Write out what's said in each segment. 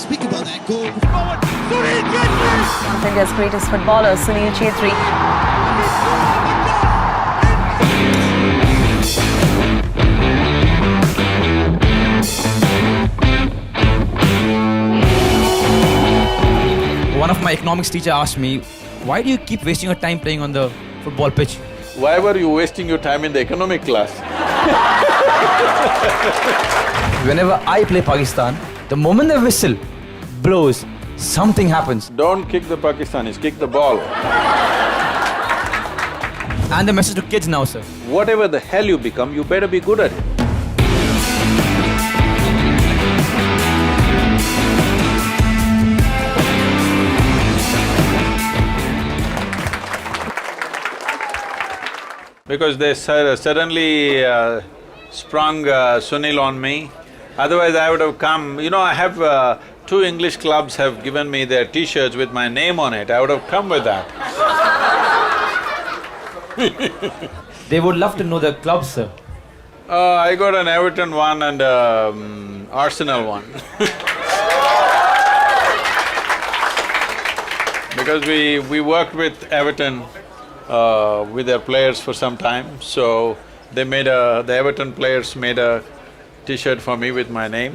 speak about that goal. Sunil Chhetri! One of India's greatest footballers, Sunil Chhetri. One of my economics teacher asked me, why do you keep wasting your time playing on the football pitch? Why were you wasting your time in the economic class? Whenever I play Pakistan, the moment the whistle blows, something happens. Don't kick the Pakistanis, kick the ball. And the message to kids now, sir. Whatever the hell you become, you better be good at it. Because they suddenly sprung Sunil on me. Otherwise I would have come… You know, I have… two English clubs have given me their t-shirts with my name on it, I would have come with that. They would love to know the clubs, sir. I got an Everton one and Arsenal one. Because we worked with Everton with their players for some time, so they made the Everton players made a t-shirt for me with my name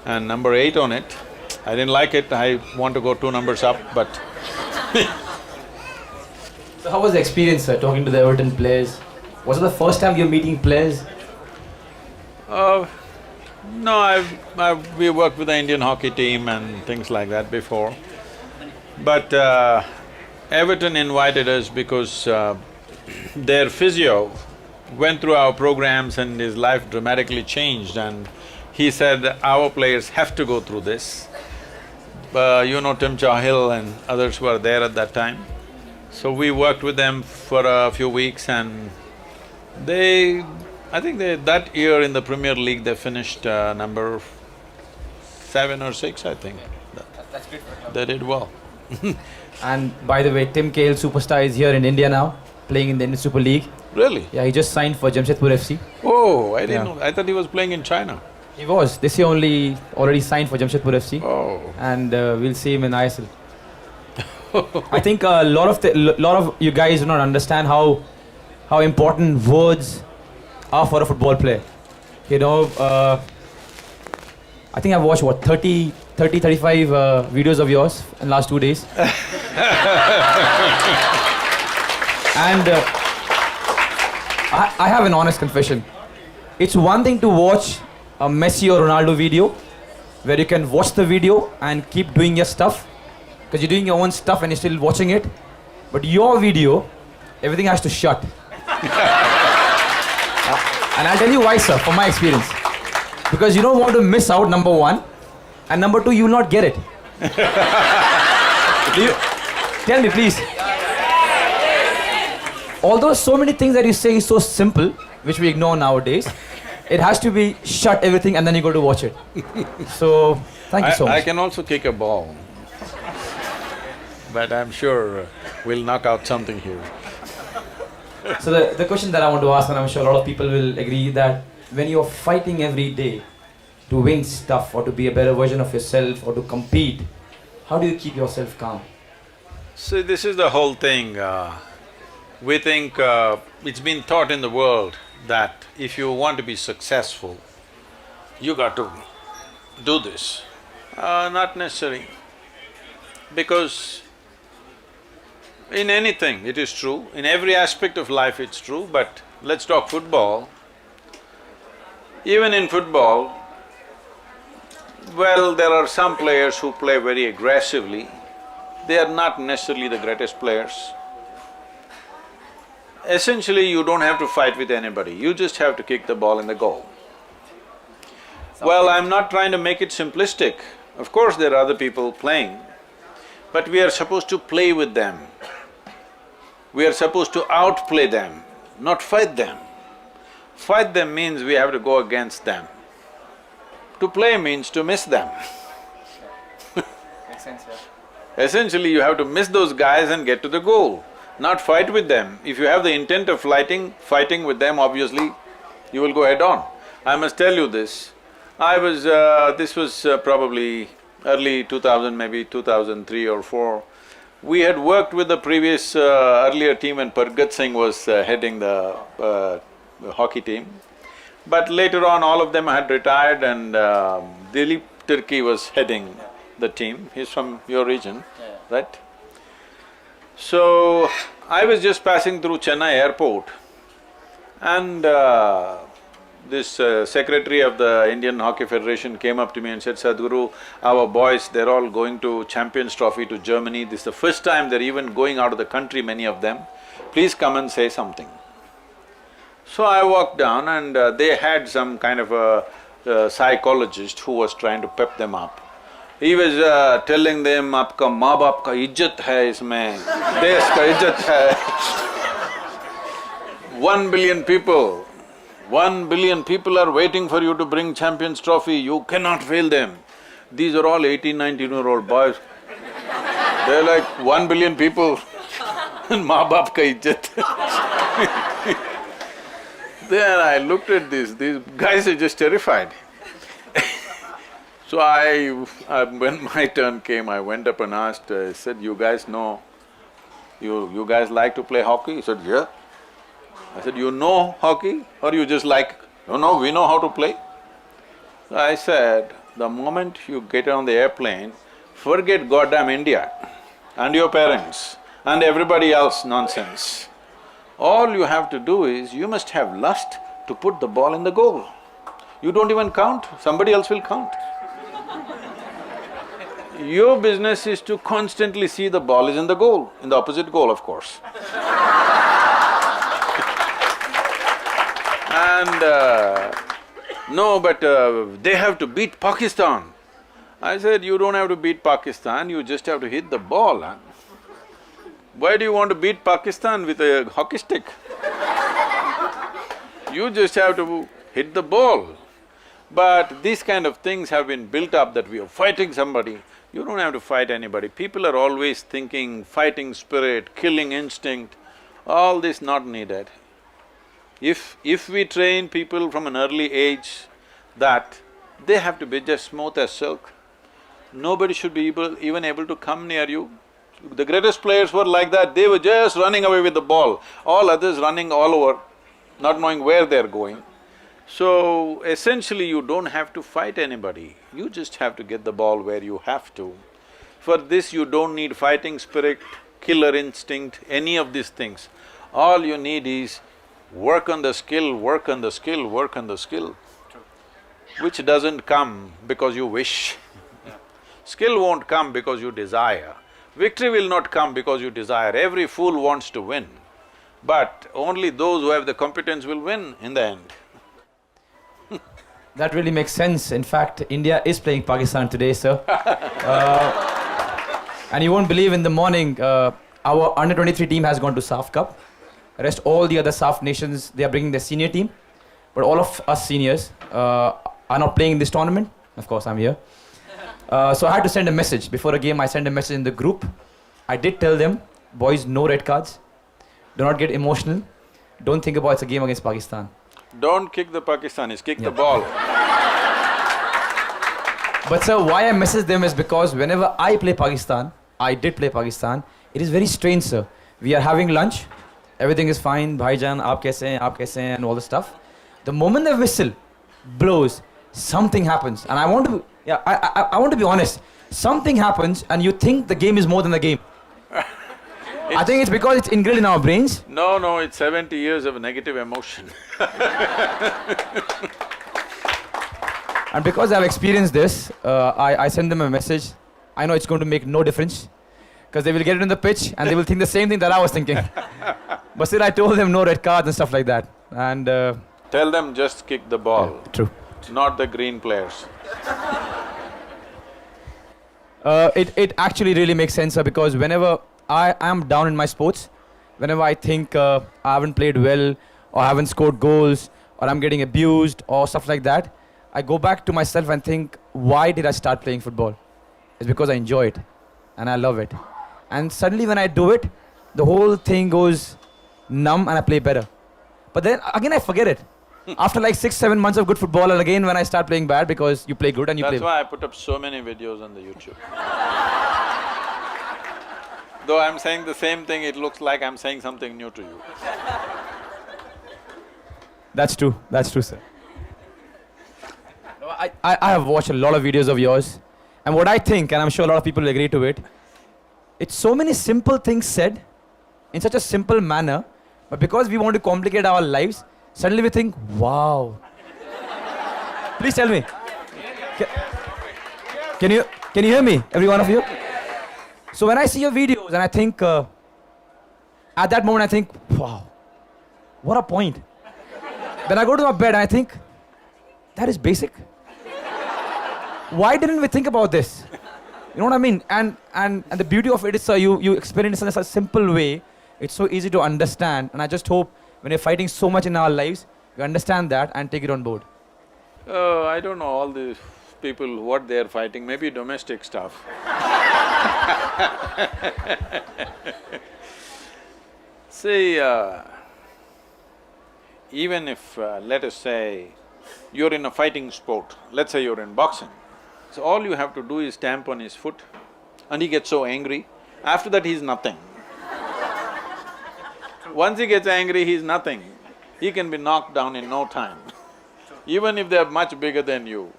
and number 8 on it. I didn't like it, I want to go 2 numbers up, but So how was the experience, sir, talking to the Everton players? Was it the first time you're meeting players? no, we worked with the Indian hockey team and things like that before. But Everton invited us because their physio went through our programs and his life dramatically changed, and he said, our players have to go through this. You know, Tim Cahill and others were there at that time. So we worked with them for a few weeks and I think that year in the Premier League they finished number 7 or 6, I think. That's great for They did well. And by the way, Tim Cahill, superstar, is here in India now, playing in the Indian Super League. Really? Yeah, he just signed for Jamshedpur FC. Oh, I didn't Yeah. know… I thought he was playing in China. He was, this year already signed for Jamshedpur FC. Oh. And we'll see him in ISL. I think a lot of you guys do not understand how important words are for a football player. You know, I think I've watched what, 35 videos of yours in the last 2 days. And I have an honest confession. It's one thing to watch a Messi or Ronaldo video where you can watch the video and keep doing your stuff because you're doing your own stuff and you're still watching it. But your video, everything has to shut. And I'll tell you why, sir, from my experience. Because you don't want to miss out, number 1, and number 2, you will not get it. Tell me, please. Although so many things that you say is so simple, which we ignore nowadays, it has to be shut everything and then you go to watch it. So, thank you so much. I can also kick a ball. But I'm sure we'll knock out something here. So the question that I want to ask, and I'm sure a lot of people will agree, that when you're fighting every day to win stuff or to be a better version of yourself or to compete, how do you keep yourself calm? See, this is the whole thing. We think it's been taught in the world that if you want to be successful, you got to do this. Not necessary. Because in anything it is true, in every aspect of life it's true, but let's talk football. Even in football, well, there are some players who play very aggressively. They are not necessarily the greatest players. Essentially, you don't have to fight with anybody, you just have to kick the ball in the goal. Well, I'm not trying to make it simplistic. Of course, there are other people playing, but we are supposed to play with them. We are supposed to outplay them, not fight them. Fight them means we have to go against them. To play means to miss them. Makes sense, yeah. Essentially, you have to miss those guys and get to the goal, not fight with them. If you have the intent of fighting with them, obviously, you will go head on. I must tell you this. This was probably early 2000, maybe 2003 or 4. We had worked with the previous earlier team when Pargat Singh was heading the hockey team. But later on, all of them had retired and Dilip Tirki was heading the team. He's from your region, right? So, I was just passing through Chennai airport and this secretary of the Indian Hockey Federation came up to me and said, Sadhguru, our boys, they're all going to Champions Trophy to Germany. This is the first time they're even going out of the country, many of them. Please come and say something. So I walked down and they had some kind of a psychologist who was trying to pep them up. He was telling them, "Aapka maa baap ka इज्जत है इसमें, देश का इज्जत है." 1 billion people, 1 billion people are waiting for you to bring Champions Trophy, you cannot fail them. These are all 18, 19-year-old boys. They're like 1 billion people and maa baap ka इज्जत. Then I looked at this, these guys are just terrified. So when my turn came, I went up and asked, I said, you guys know, you guys like to play hockey? He said, yeah. I said, you know hockey or you just like… No, we know how to play. So I said, the moment you get on the airplane, forget goddamn India and your parents and everybody else nonsense. All you have to do is, you must have lust to put the ball in the goal. You don't even count, somebody else will count. Your business is to constantly see the ball is in the goal, in the opposite goal, of course. And no, but they have to beat Pakistan. I said, you don't have to beat Pakistan, you just have to hit the ball, huh? Why do you want to beat Pakistan with a hockey stick? You just have to hit the ball. But these kind of things have been built up that we are fighting somebody. You don't have to fight anybody. People are always thinking fighting spirit, killing instinct, all this not needed. If we train people from an early age that they have to be just smooth as silk, nobody should be even able to come near you. The greatest players were like that, they were just running away with the ball, all others running all over, not knowing where they're going. So, essentially you don't have to fight anybody, you just have to get the ball where you have to. For this you don't need fighting spirit, killer instinct, any of these things. All you need is work on the skill, work on the skill, work on the skill, which doesn't come because you wish. Skill won't come because you desire. Victory will not come because you desire. Every fool wants to win, but only those who have the competence will win in the end. That really makes sense. In fact, India is playing Pakistan today, sir. And you won't believe, in the morning, our under-23 team has gone to SAF Cup. Rest all the other SAF nations, they are bringing their senior team. But all of us seniors are not playing in this tournament. Of course, I'm here. So I had to send a message. Before a game, I sent a message in the group. I did tell them, boys, no red cards. Do not get emotional. Don't think about it's a game against Pakistan. Don't kick the Pakistanis, kick the ball. But sir, why I message them is because whenever I play Pakistan, I did play Pakistan, it is very strange, sir. We are having lunch, everything is fine, bhaijan, aap kaise hain, and all the stuff. The moment the whistle blows, something happens, and I want to be honest. Something happens, and you think the game is more than the game. I think it's because it's ingrained in our brains. No, it's 70 years of negative emotion. And because I've experienced this, I send them a message. I know it's going to make no difference, because they will get it on the pitch and they will think the same thing that I was thinking. But still I told them no red cards and stuff like that. And tell them just kick the ball. Yeah, true. Not the green players. It actually really makes sense, sir, because whenever I am down in my sports, whenever I think I haven't played well, or I haven't scored goals, or I'm getting abused, or stuff like that, I go back to myself and think, why did I start playing football? It's because I enjoy it, and I love it. And suddenly when I do it, the whole thing goes numb and I play better. But then again I forget it. After like 6-7 months of good football, and again when I start playing bad because you play good and you That's play… why I put up so many videos on the YouTube. Though I'm saying the same thing, it looks like I'm saying something new to you. That's true, sir. No, I have watched a lot of videos of yours, and what I think, and I'm sure a lot of people will agree to it, it's so many simple things said in such a simple manner, but because we want to complicate our lives, suddenly we think, wow. Please tell me. Can you hear me, every one of you? So when I see your videos and I think, at that moment I think, wow, what a point. Then I go to my bed and I think, that is basic. Why didn't we think about this? You know what I mean? And the beauty of it is, you explain it in such a simple way. It's so easy to understand, and I just hope when you're fighting so much in our lives, you understand that and take it on board. I don't know all these people, what they're fighting, maybe domestic stuff. See, even if, let us say, you're in a fighting sport, let's say you're in boxing, so all you have to do is stamp on his foot and he gets so angry, after that he's nothing. Once he gets angry, he's nothing. He can be knocked down in no time. Even if they're much bigger than you,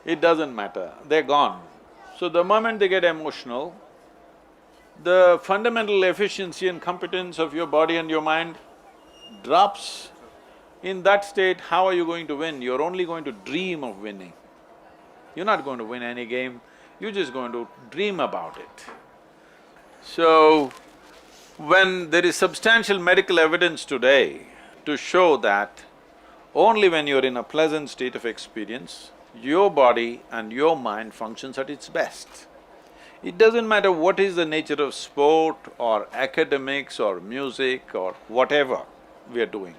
it doesn't matter, they're gone. So the moment they get emotional, the fundamental efficiency and competence of your body and your mind drops. In that state, how are you going to win? You're only going to dream of winning. You're not going to win any game, you're just going to dream about it. So, when there is substantial medical evidence today to show that only when you're in a pleasant state of experience, your body and your mind functions at its best. It doesn't matter what is the nature of sport or academics or music or whatever we are doing.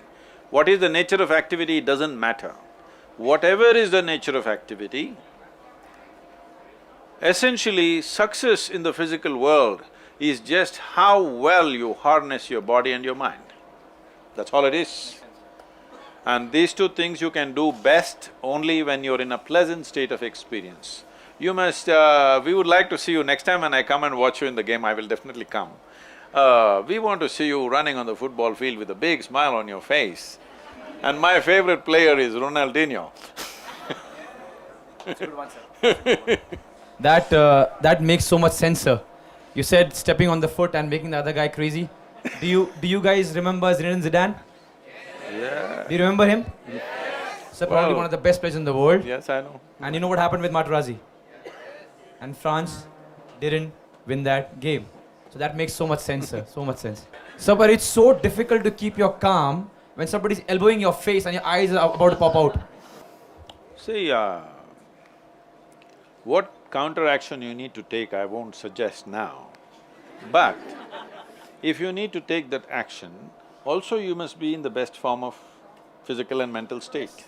What is the nature of activity, it doesn't matter. Whatever is the nature of activity, essentially success in the physical world is just how well you harness your body and your mind. That's all it is. And these two things you can do best only when you're in a pleasant state of experience. You must… we would like to see you next time when I come and watch you in the game, I will definitely come. We want to see you running on the football field with a big smile on your face. And my favorite player is Ronaldinho. That's a good one, sir. That makes so much sense, sir. You said stepping on the foot and making the other guy crazy. Do you guys remember Zinedine Zidane? Yeah. Do you remember him? Yeah. Sir, probably one of the best players in the world. Yes, I know. And you know what happened with Materazzi? And France didn't win that game. So that makes so much sense, sir, so much sense. Sir, but it's so difficult to keep your calm when somebody's elbowing your face and your eyes are about to pop out. See, what counteraction you need to take, I won't suggest now. But if you need to take that action, also you must be in the best form of physical and mental state.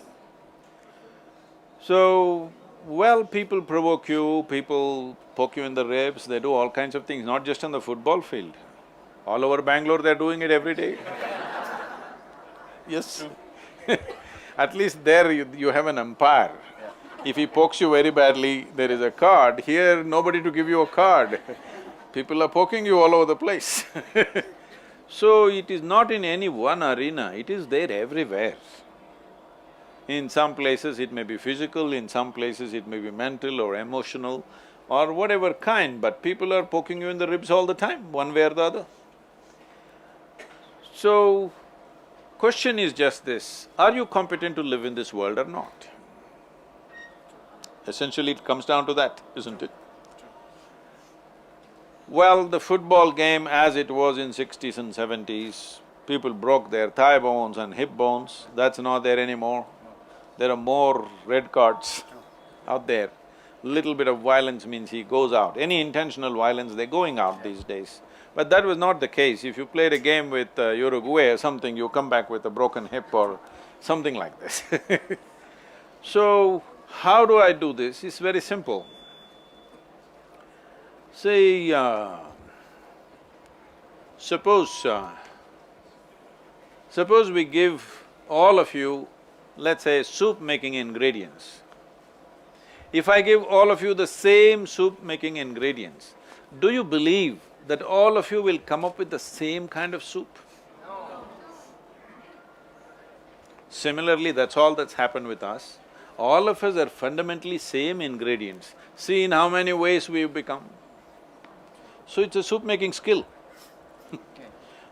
So, well, people provoke you, people poke you in the ribs, they do all kinds of things, not just on the football field. All over Bangalore, they're doing it every day. Yes. At least there you have an umpire. If he pokes you very badly, there is a card. Here, nobody to give you a card. People are poking you all over the place. So, it is not in any one arena, it is there everywhere. In some places it may be physical, in some places it may be mental or emotional or whatever kind, but people are poking you in the ribs all the time, one way or the other. So, question is just this, are you competent to live in this world or not? Essentially it comes down to that, isn't it? Well, the football game as it was in 60s and 70s, people broke their thigh bones and hip bones, that's not there anymore. There are more red cards out there. Little bit of violence means he goes out. Any intentional violence, they're going out these days. But that was not the case. If you played a game with Uruguay or something, you come back with a broken hip or something like this. So, how do I do this? It's very simple. Say, suppose we give all of you let's say soup making ingredients. If I give all of you the same soup making ingredients, do you believe that all of you will come up with the same kind of soup? Similarly, that's all that's happened with us. All of us are fundamentally same ingredients. See in how many ways we've become. So it's a soup making skill.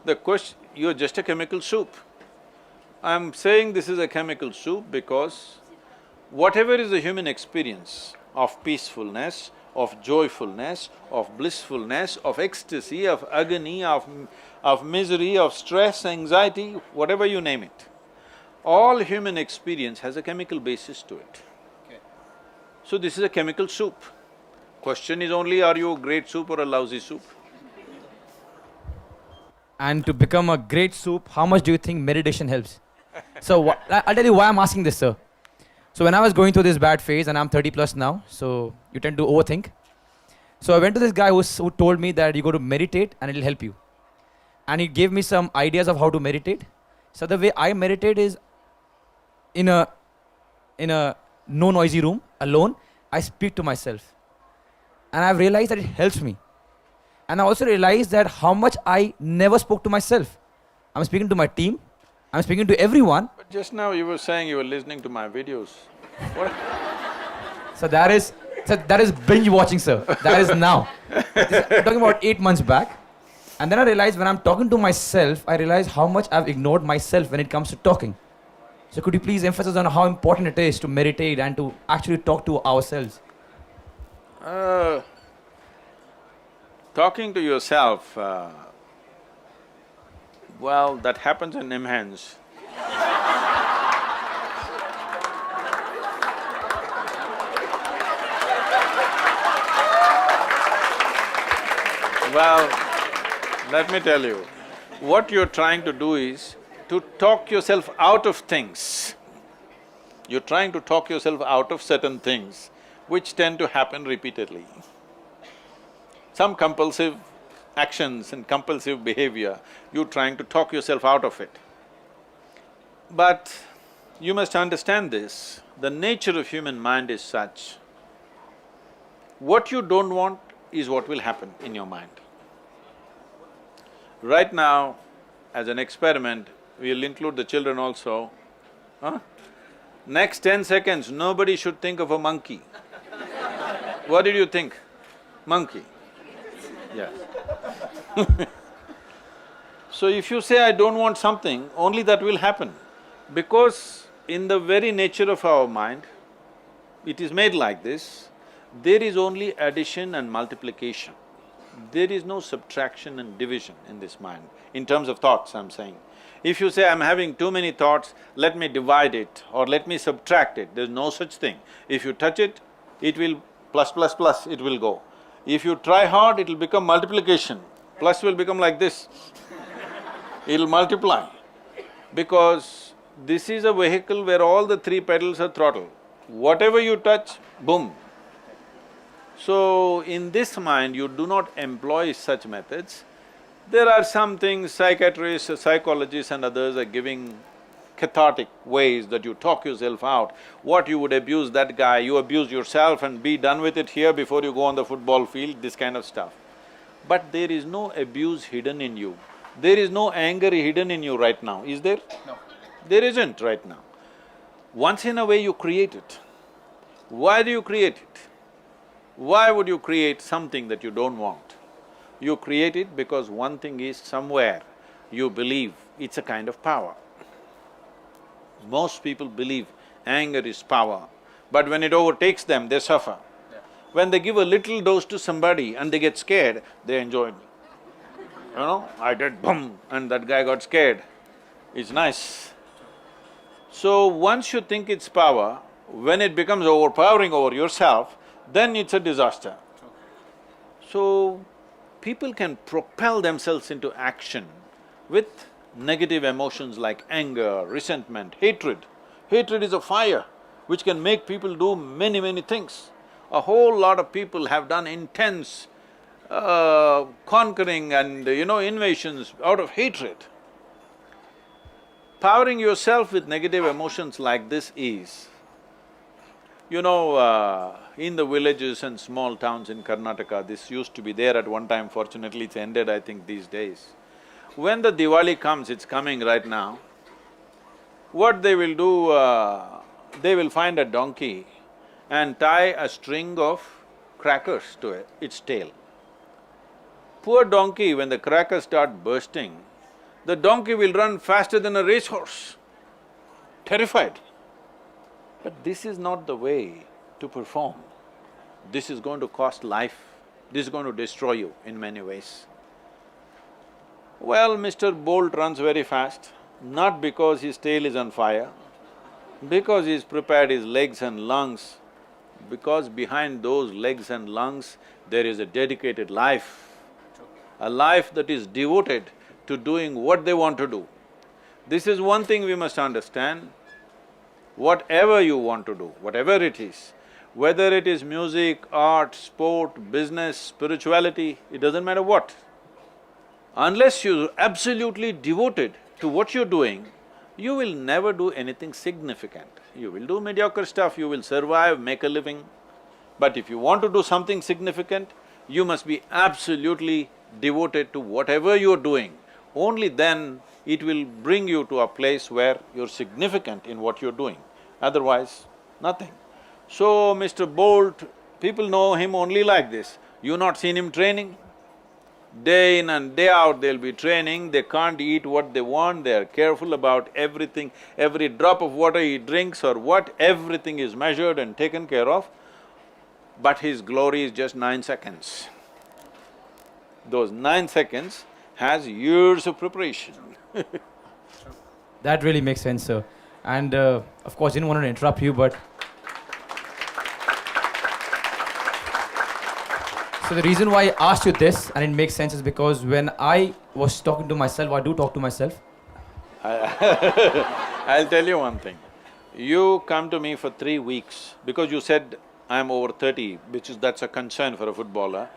The question… you're just a chemical soup. I'm saying this is a chemical soup because whatever is the human experience of peacefulness, of joyfulness, of blissfulness, of ecstasy, of agony, of misery, of stress, anxiety, whatever you name it, all human experience has a chemical basis to it. So this is a chemical soup. Question is only, are you a great soup or a lousy soup? And to become a great soup, how much do you think meditation helps? So I'll tell you why I'm asking this, sir. So when I was going through this bad phase, and I'm 30 plus now, so you tend to overthink. So I went to this guy who told me that you go to meditate and it'll help you. And he gave me some ideas of how to meditate. So the way I meditate is in a no noisy room, alone, I speak to myself. And I've realized that it helps me. And I also realized that how much I never spoke to myself. I'm speaking to my team, I'm speaking to everyone. But just now you were saying you were listening to my videos. What? So that is binge watching, sir. That is now. I'm talking about 8 months back. And then I realized when I'm talking to myself, I realize how much I've ignored myself when it comes to talking. So could you please emphasize on how important it is to meditate and to actually talk to ourselves? Talking to yourself, well, that happens in immense. Well, let me tell you, what you're trying to do is to talk yourself out of things. You're trying to talk yourself out of certain things which tend to happen repeatedly. Some compulsive actions and compulsive behavior, you're trying to talk yourself out of it. But you must understand this, the nature of human mind is such, what you don't want is what will happen in your mind. Right now, as an experiment, we'll include the children also, Next 10 seconds, nobody should think of a monkey. What did you think? Monkey. Yes. So if you say, I don't want something, only that will happen. Because in the very nature of our mind, it is made like this, there is only addition and multiplication. There is no subtraction and division in this mind, in terms of thoughts, I'm saying. If you say, I'm having too many thoughts, let me divide it or let me subtract it, there's no such thing. If you touch it, it will plus, plus, plus, it will go. If you try hard, it'll become multiplication, plus will become like this. It'll multiply. Because this is a vehicle where all the three pedals are throttle. Whatever you touch, boom. So, in this mind, you do not employ such methods. There are some things psychiatrists, psychologists and others are giving cathartic ways that you talk yourself out. What you would abuse that guy, you abuse yourself and be done with it here before you go on the football field, this kind of stuff. But there is no abuse hidden in you. There is no anger hidden in you right now, is there? No. There isn't right now. Once in a way you create it. Why do you create it? Why would you create something that you don't want? You create it because one thing is somewhere you believe it's a kind of power. Most people believe anger is power, but when it overtakes them, they suffer. Yeah. When they give a little dose to somebody and they get scared, they enjoy it. You know, I did boom and that guy got scared. It's nice. So once you think it's power, when it becomes overpowering over yourself, then it's a disaster. So, people can propel themselves into action with negative emotions like anger, resentment, hatred. Hatred is a fire which can make people do many, many things. A whole lot of people have done intense conquering and invasions out of hatred. Powering yourself with negative emotions like this is, in the villages and small towns in Karnataka, this used to be there at one time, fortunately it's ended I think these days. When the Diwali comes, it's coming right now, what they will do, they will find a donkey and tie a string of crackers to its tail. Poor donkey, when the crackers start bursting, the donkey will run faster than a racehorse, terrified. But this is not the way to perform. This is going to cost life, this is going to destroy you in many ways. Well, Mr. Bolt runs very fast, not because his tail is on fire, because he's prepared his legs and lungs, because behind those legs and lungs there is a dedicated life, a life that is devoted to doing what they want to do. This is one thing we must understand. Whatever you want to do, whatever it is, whether it is music, art, sport, business, spirituality, it doesn't matter what. Unless you're absolutely devoted to what you're doing, you will never do anything significant. You will do mediocre stuff, you will survive, make a living. But if you want to do something significant, you must be absolutely devoted to whatever you're doing. Only then it will bring you to a place where you're significant in what you're doing. Otherwise, nothing. So, Mr. Bolt, people know him only like this. You've not seen him training? Day in and day out they'll be training, they can't eat what they want, they're careful about everything, every drop of water he drinks or what, everything is measured and taken care of. But his glory is just 9 seconds. Those 9 seconds has years of preparation. That really makes sense, sir. And of course, didn't want to interrupt you, but… So the reason why I asked you this, and it makes sense, is because when I was talking to myself, I do talk to myself. I'll tell you one thing. You come to me for 3 weeks because you said I'm over 30, which is… that's a concern for a footballer.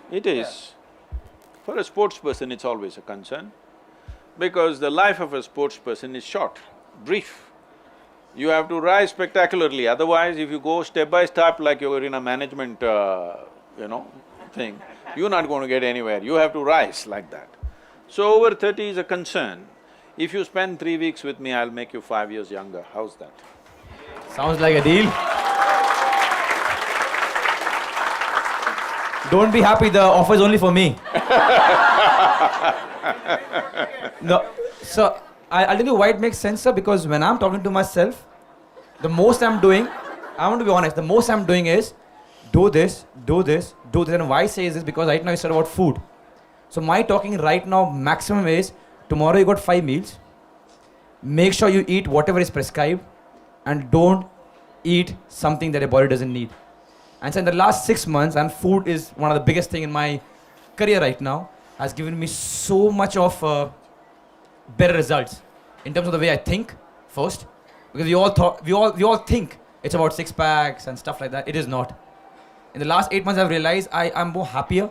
It is. For a sports person, it's always a concern, because the life of a sports person is short, brief. You have to rise spectacularly, otherwise if you go step by step like you're in a management, thing, you're not going to get anywhere, you have to rise like that. So over 30 is a concern. If you spend 3 weeks with me, I'll make you 5 years younger, how's that? Sounds like a deal. Don't be happy, the offer is only for me. No, so I'll tell you why it makes sense, sir, because when I'm talking to myself, the most I'm doing, I want to be honest, the most I'm doing is do this, do this, do this. And why I say this? Because right now you said about food. So my talking right now maximum is, tomorrow you got 5 meals, make sure you eat whatever is prescribed and don't eat something that your body doesn't need. And so in the last 6 months, and food is one of the biggest thing in my career right now, has given me so much of better results in terms of the way I think first, because we all think it's about 6 packs and stuff like that. It is not. In the last 8 months, I've realized I'm more happier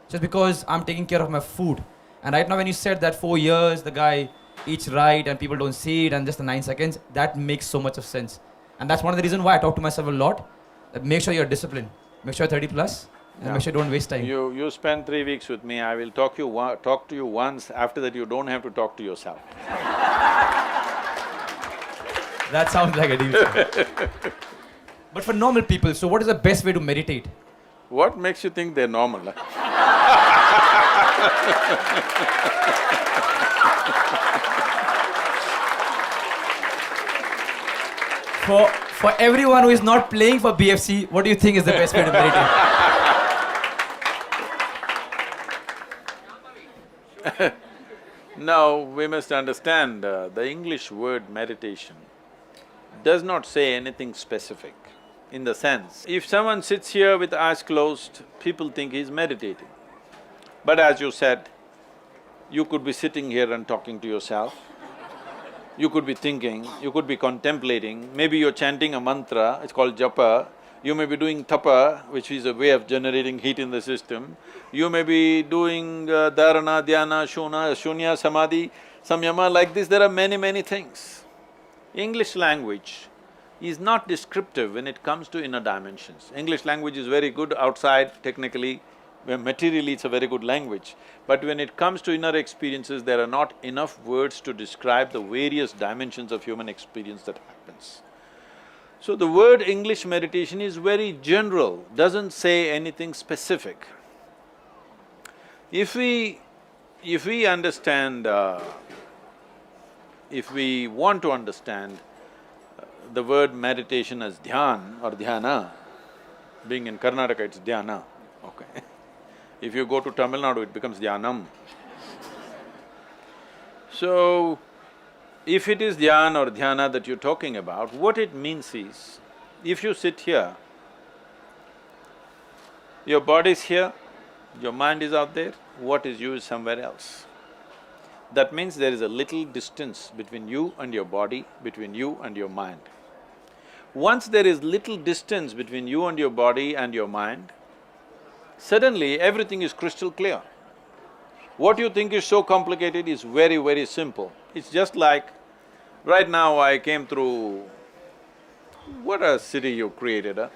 just because I'm taking care of my food. And right now, when you said that 4 years, the guy eats right and people don't see it and just the 9 seconds, that makes so much of sense. And that's one of the reasons why I talk to myself a lot, that make sure you're disciplined, make sure you're 30 plus, and make sure you don't waste time. You spend 3 weeks with me, I will talk to you once, after that you don't have to talk to yourself. That sounds like a deal, sir. But for normal people, so what is the best way to meditate? What makes you think they're normal? For everyone who is not playing for BFC, what do you think is the best way to meditate? Now, we must understand, the English word meditation does not say anything specific. In the sense, if someone sits here with eyes closed, people think he's meditating. But as you said, you could be sitting here and talking to yourself, you could be thinking, you could be contemplating, maybe you're chanting a mantra, it's called japa, You may be doing tapa, which is a way of generating heat in the system. You may be doing dharana, dhyana, shunya, samadhi, samyama, like this. There are many things. English language is not descriptive when it comes to inner dimensions. English language is very good outside, technically, materially it's a very good language. But when it comes to inner experiences, there are not enough words to describe the various dimensions of human experience that happens. So the word English meditation is very general, doesn't say anything specific. If we understand, if we want to understand the word meditation as dhyan or dhyana, being in Karnataka it's dhyana, okay. If you go to Tamil Nadu, it becomes dhyanam. So, if it is dhyan or dhyana that you're talking about, what it means is, if you sit here, your body is here, your mind is out there, what is you is somewhere else. That means there is a little distance between you and your body, between you and your mind. Once there is little distance between you and your body and your mind, suddenly everything is crystal clear. What you think is so complicated is very simple. It's just like, right now I came through… What a city you created, huh?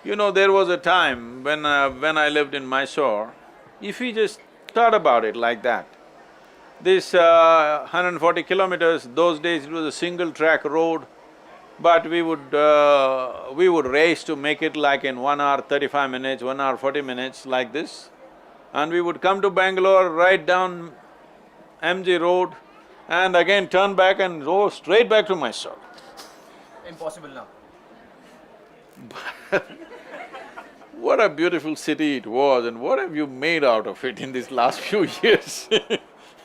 You know, there was a time when I lived in Mysore, if we just thought about it like that, this 140 kilometers, those days it was a single track road, but we would race to make it like in 1 hour 35 minutes, 1 hour 40 minutes, like this. And we would come to Bangalore, right down MG Road, and again turn back and go straight back to Mysore. Impossible now. What a beautiful city it was, and what have you made out of it in these last few years?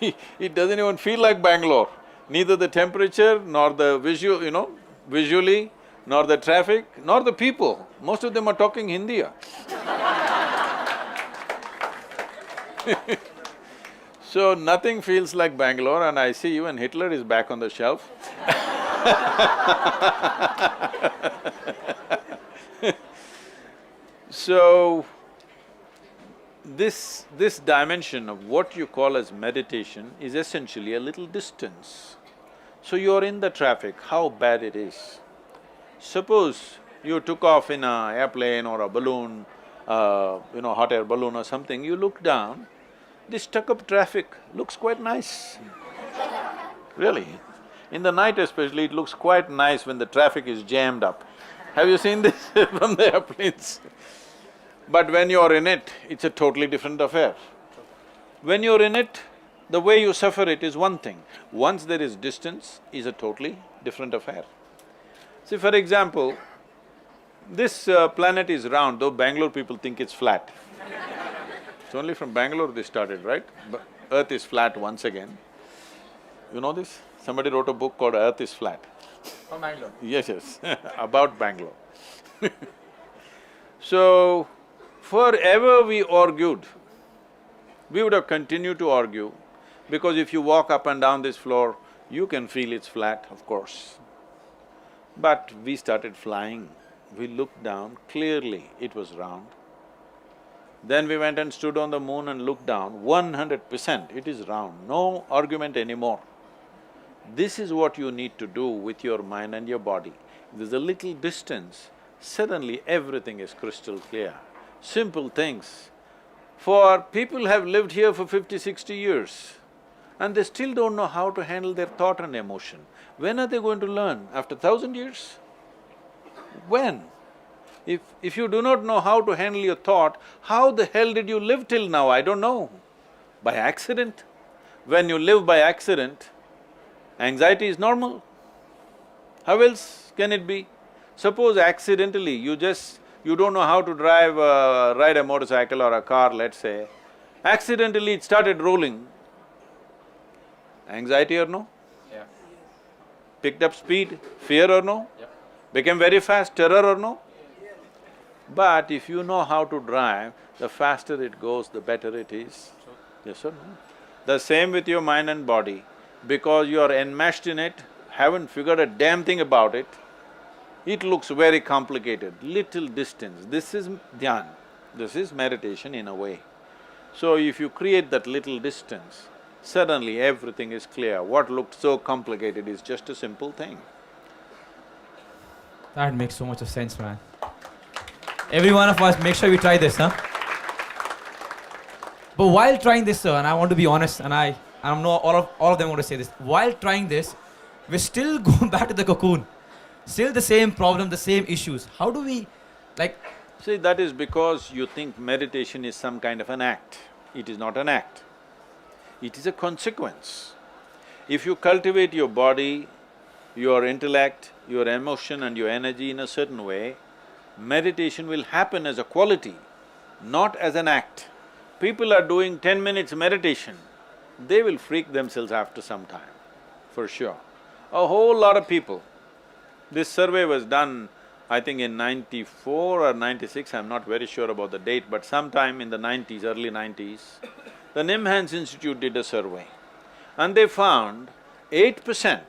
It doesn't even feel like Bangalore, neither the temperature nor the visual, visually, nor the traffic, nor the people. Most of them are talking Hindi. So nothing feels like Bangalore, and I see even Hitler is back on the shelf. So, this dimension of what you call as meditation is essentially a little distance. So you're in the traffic, how bad it is. Suppose you took off in an airplane or a balloon, hot air balloon or something, you look down, this stuck-up traffic looks quite nice. Really. In the night especially, it looks quite nice when the traffic is jammed up. Have you seen this from the airplanes? But when you're in it, it's a totally different affair. When you're in it, the way you suffer it is one thing. Once there is distance, is a totally different affair. See, for example, this planet is round, though Bangalore people think it's flat. It's only from Bangalore they started, right? But Earth is flat once again. You know this? Somebody wrote a book called Earth is Flat. From Bangalore? Yes, about Bangalore. So, forever we argued. We would have continued to argue, because if you walk up and down this floor, you can feel it's flat, of course. But we started flying. We looked down, clearly it was round. Then we went and stood on the moon and looked down, 100% it is round, no argument anymore. This is what you need to do with your mind and your body. There's a little distance, suddenly everything is crystal clear. Simple things. For people have lived here for 50, 60 years, and they still don't know how to handle their thought and emotion. When are they going to learn? After 1,000 years? When? If you do not know how to handle your thought, how the hell did you live till now? I don't know. By accident? When you live by accident, anxiety is normal. How else can it be? Suppose accidentally you don't know how to ride a motorcycle or a car, let's say, accidentally it started rolling. Anxiety or no? Yeah. Picked up speed, fear or no? Yeah. Became very fast, terror or no? But if you know how to drive, the faster it goes, the better it is. Yes or no? The same with your mind and body. Because you are enmeshed in it, haven't figured a damn thing about it, it looks very complicated, little distance. This is dhyan, this is meditation in a way. So if you create that little distance, suddenly everything is clear. What looked so complicated is just a simple thing. That makes so much of sense, man. Every one of us, make sure we try this, huh? But while trying this, sir, and I want to be honest, and I know all of them want to say this, while trying this, we're still going back to the cocoon. Still the same problem, the same issues. How do we, like… See, that is because you think meditation is some kind of an act. It is not an act. It is a consequence. If you cultivate your body, your intellect, your emotion and your energy in a certain way, meditation will happen as a quality, not as an act. People are doing 10 minutes meditation, they will freak themselves after some time, for sure. A whole lot of people. This survey was done, I think in 94 or 96, I'm not very sure about the date, but sometime in the 90s, early 90s, the Nimhans Institute did a survey and they found 8%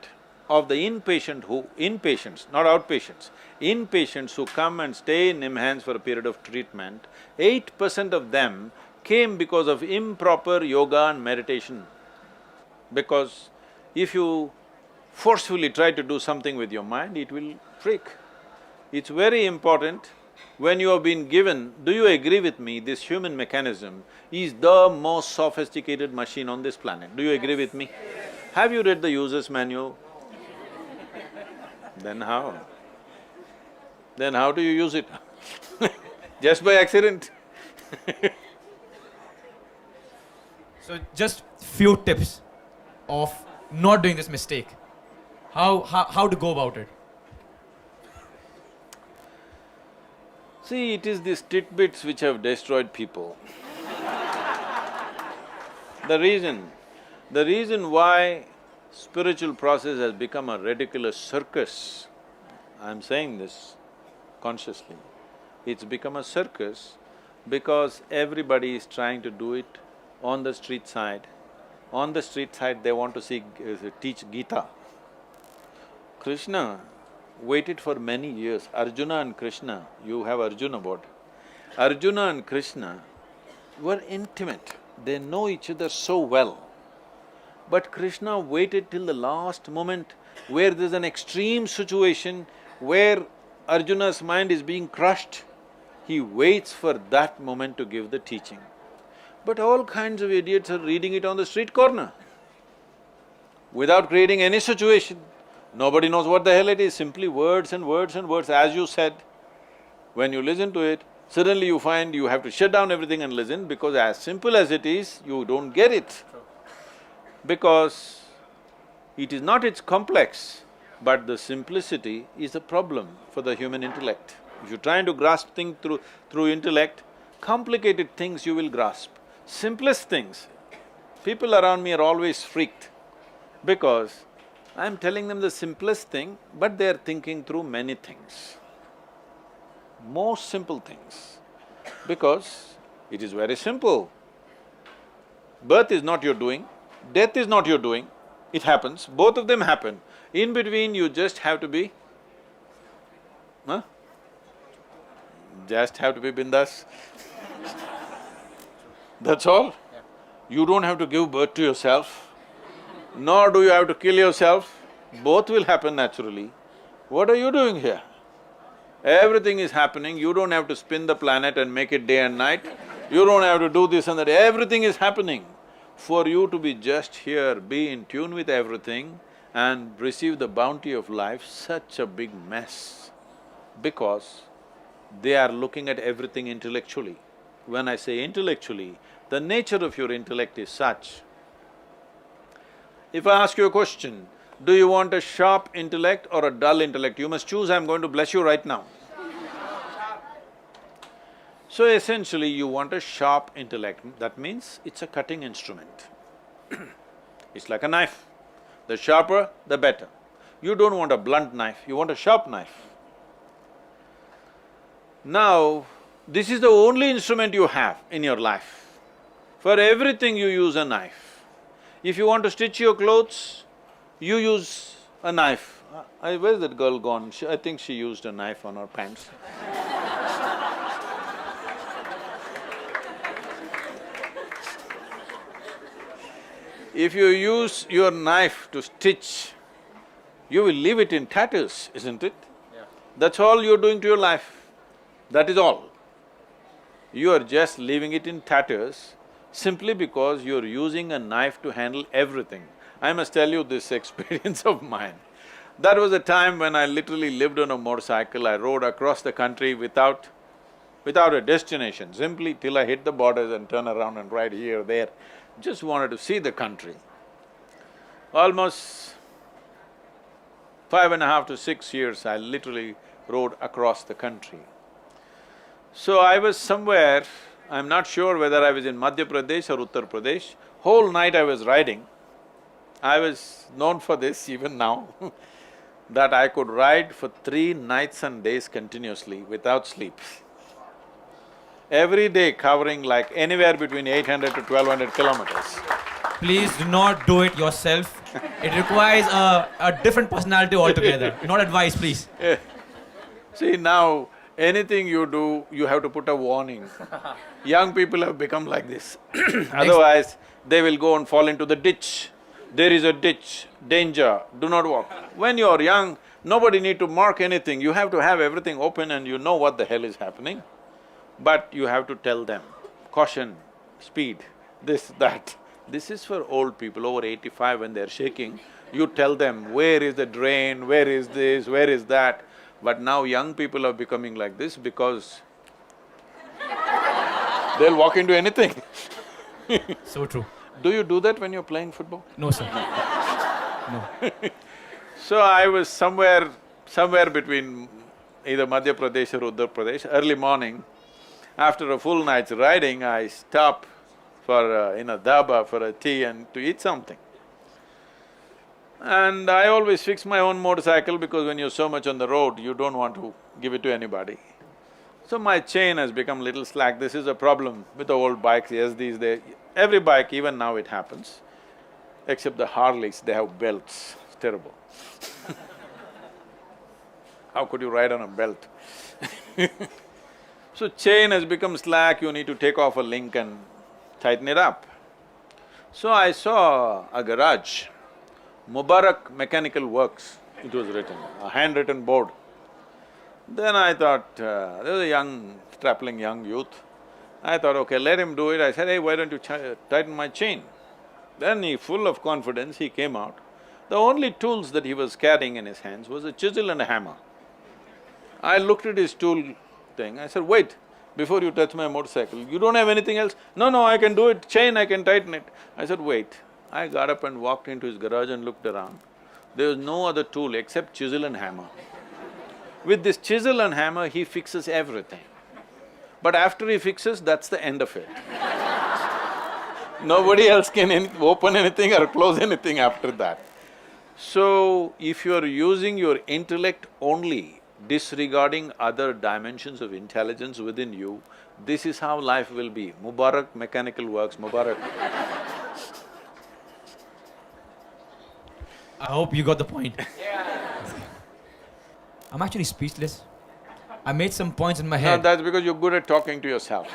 of the inpatients, not outpatients, inpatients who come and stay in Nimhans for a period of treatment, 8% of them came because of improper yoga and meditation. Because if you forcefully try to do something with your mind, it will freak. It's very important when you have been given… Do you agree with me, this human mechanism is the most sophisticated machine on this planet? Do you agree with me? Have you read the user's manual? Then how? Then how do you use it? Just by accident? So just few tips of not doing this mistake. How to go about it? See, it is these tidbits which have destroyed people. The reason why spiritual process has become a ridiculous circus, I'm saying this consciously, it's become a circus because everybody is trying to do it on the street side. On the street side, they want to teach Gita. Krishna waited for many years. Arjuna and Krishna, you have Arjuna board. Arjuna and Krishna were intimate, they know each other so well. But Krishna waited till the last moment where there's an extreme situation where Arjuna's mind is being crushed. He waits for that moment to give the teaching. But all kinds of idiots are reading it on the street corner without creating any situation. Nobody knows what the hell it is, simply words and words and words. As you said, when you listen to it, suddenly you find you have to shut down everything and listen because as simple as it is, you don't get it. Because it is not its complex, but the simplicity is a problem for the human intellect. If you're trying to grasp things through intellect, complicated things you will grasp. Simplest things, people around me are always freaked because I'm telling them the simplest thing, but they're thinking through many things. Most simple things, because it is very simple. Birth is not your doing, death is not your doing, it happens, both of them happen. In between you just have to be… Just have to be bindas. That's all. You don't have to give birth to yourself, nor do you have to kill yourself, both will happen naturally. What are you doing here? Everything is happening, you don't have to spin the planet and make it day and night, you don't have to do this and that, everything is happening. For you to be just here, be in tune with everything and receive the bounty of life, such a big mess, because they are looking at everything intellectually. When I say intellectually, the nature of your intellect is such. If I ask you a question, do you want a sharp intellect or a dull intellect? You must choose, I'm going to bless you right now. So essentially, you want a sharp intellect, that means it's a cutting instrument. It's like a knife. The sharper, the better. You don't want a blunt knife, you want a sharp knife. Now, this is the only instrument you have in your life. For everything you use a knife. If you want to stitch your clothes, you use a knife. Where's that girl gone? I think she used a knife on her pants. If you use your knife to stitch, you will leave it in tatters, isn't it? Yeah. That's all you're doing to your life. That is all. You are just leaving it in tatters simply because you're using a knife to handle everything. I must tell you this experience of mine. That was a time when I literally lived on a motorcycle. I rode across the country without a destination, simply till I hit the borders and turn around and ride here, there. Just wanted to see the country. Almost 5.5 to 6 years, I literally rode across the country. So I was somewhere, I'm not sure whether I was in Madhya Pradesh or Uttar Pradesh. Whole night I was riding. I was known for this even now, that I could ride for 3 nights and days continuously without sleep. Every day covering like anywhere between 800 to 1200 kilometers. Please do not do it yourself. It requires a different personality altogether. Not advice, please. See, now anything you do, you have to put a warning. Young people have become like this. Otherwise, they will go and fall into the ditch. There is a ditch, danger, do not walk. When you are young, nobody need to mark anything. You have to have everything open and you know what the hell is happening. But you have to tell them, caution, speed, this, that. This is for old people over 85 when they're shaking. You tell them, where is the drain, where is this, where is that. But now young people are becoming like this because they'll walk into anything. So true. Do you do that when you're playing football? No, sir. No. So I was somewhere between either Madhya Pradesh or Uttar Pradesh, early morning. After a full night's riding, I stop for in a dhaba for a tea and to eat something. And I always fix my own motorcycle because when you're so much on the road, you don't want to give it to anybody. So my chain has become little slack. This is a problem with the old bikes, yes, these days. Every bike, even now it happens, except the Harleys, they have belts, it's terrible. How could you ride on a belt? So chain has become slack, you need to take off a link and tighten it up. So I saw a garage, Mubarak Mechanical Works, it was written, a handwritten board. Then I thought, there was a young, strapping young youth. I thought, okay, let him do it. I said, hey, why don't you tighten my chain? Then he, full of confidence, he came out. The only tools that he was carrying in his hands was a chisel and a hammer. I looked at his tool thing, I said, wait, before you touch my motorcycle, you don't have anything else? No, I can do it, chain, I can tighten it. I said, wait. I got up and walked into his garage and looked around. There was no other tool except chisel and hammer. With this chisel and hammer, he fixes everything. But after he fixes, that's the end of it. Nobody else can open anything or close anything after that. So, if you're using your intellect only, disregarding other dimensions of intelligence within you, this is how life will be. Mubarak Mechanical Works, Mubarak. I hope you got the point. I'm actually speechless. I made some points in my No, head. that's because you're good at talking to yourself.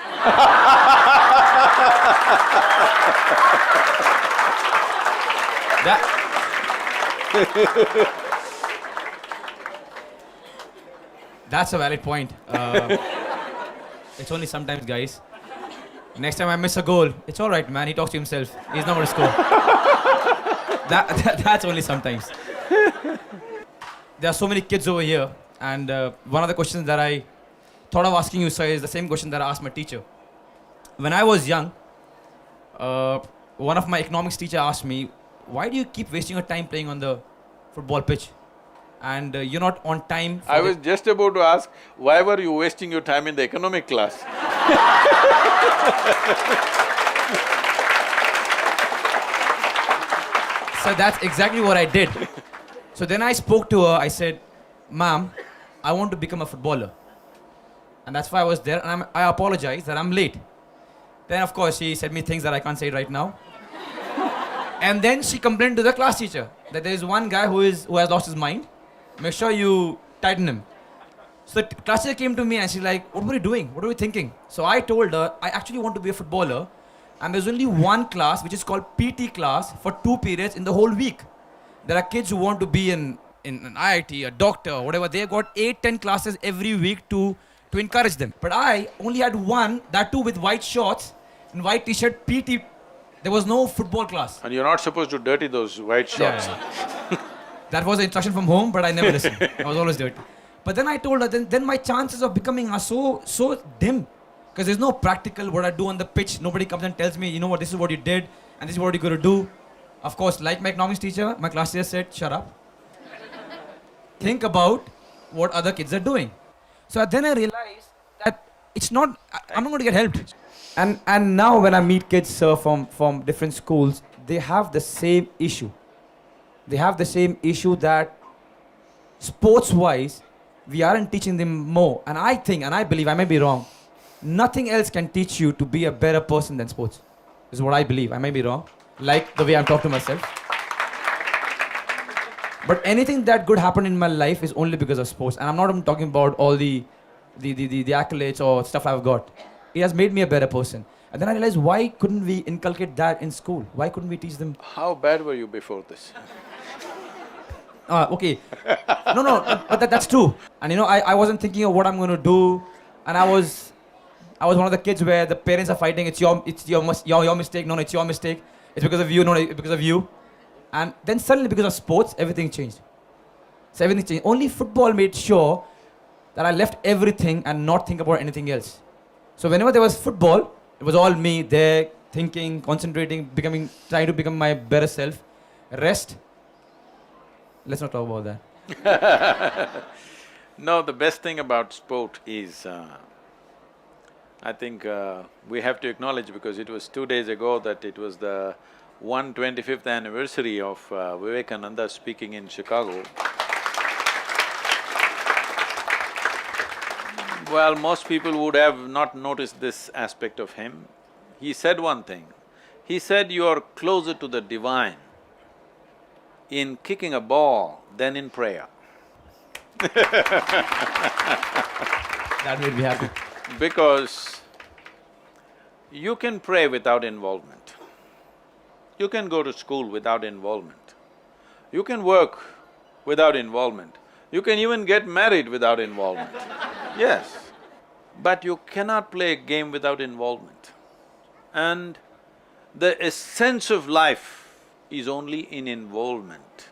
That's a valid point. It's only sometimes, guys. Next time I miss a goal, it's all right, man. He talks to himself. He's not going to score. That's only sometimes. There are so many kids over here, and one of the questions that I thought of asking you, sir, is the same question that I asked my teacher. When I was young, one of my economics teacher asked me, why do you keep wasting your time playing on the football pitch? And you're not on time for I was just about to ask, why were you wasting your time in the economic class? So that's exactly what I did. So then I spoke to her, I said, ma'am, I want to become a footballer. And that's why I was there, and I apologize that I'm late. Then of course she said me things that I can't say right now. And then she complained to the class teacher that there is one guy who has lost his mind. Make sure you tighten him. So the class teacher came to me and she's like, what were you doing? What were you thinking? So I told her, I actually want to be a footballer. And there's only one class which is called PT class for 2 periods in the whole week. There are kids who want to be in an IIT, a doctor, or whatever. They got 8-10 classes every week to encourage them. But I only had one, that too with white shorts and white t-shirt, PT. There was no football class. And you're not supposed to dirty those white shorts. Yeah. That was the instruction from home, but I never listened. I was always dirty. But then I told her, then my chances of becoming are so dim. Because there's no practical what I do on the pitch. Nobody comes and tells me, you know what, this is what you did, and this is what you're going to do. Of course, like my economics teacher, my class teacher said, shut up. Think about what other kids are doing. So then I realized that it's not, I'm not going to get helped. And now when I meet kids from different schools, they have the same issue. They have the same issue that sports-wise, we aren't teaching them more. And I think, and I believe, I may be wrong, nothing else can teach you to be a better person than sports. This is what I believe. I may be wrong. Like the way I'm talking to myself. But anything that good happened in my life is only because of sports. And I'm not even talking about all the accolades or stuff I've got. It has made me a better person. And then I realized, why couldn't we inculcate that in school? Why couldn't we teach them? How bad were you before this? Okay. No, but that's true. And you know, I wasn't thinking of what I'm going to do. And I was one of the kids where the parents are fighting. It's your mistake. No, it's your mistake. It's because of you. No, it's because of you. And then suddenly, because of sports, everything changed. So everything changed. Only football made sure that I left everything and not think about anything else. So whenever there was football, it was all me there, thinking, concentrating, trying to become my better self. Rest. Let's not talk about that. No, the best thing about sport is, I think we have to acknowledge, because it was 2 days ago that it was the 125th anniversary of Vivekananda speaking in Chicago. Well, most people would have not noticed this aspect of him. He said one thing. He said, you are closer to the divine in kicking a ball than in prayer. That made me happy. Because you can pray without involvement. You can go to school without involvement. You can work without involvement. You can even get married without involvement. Yes. But you cannot play a game without involvement. And the essence of life is only in involvement.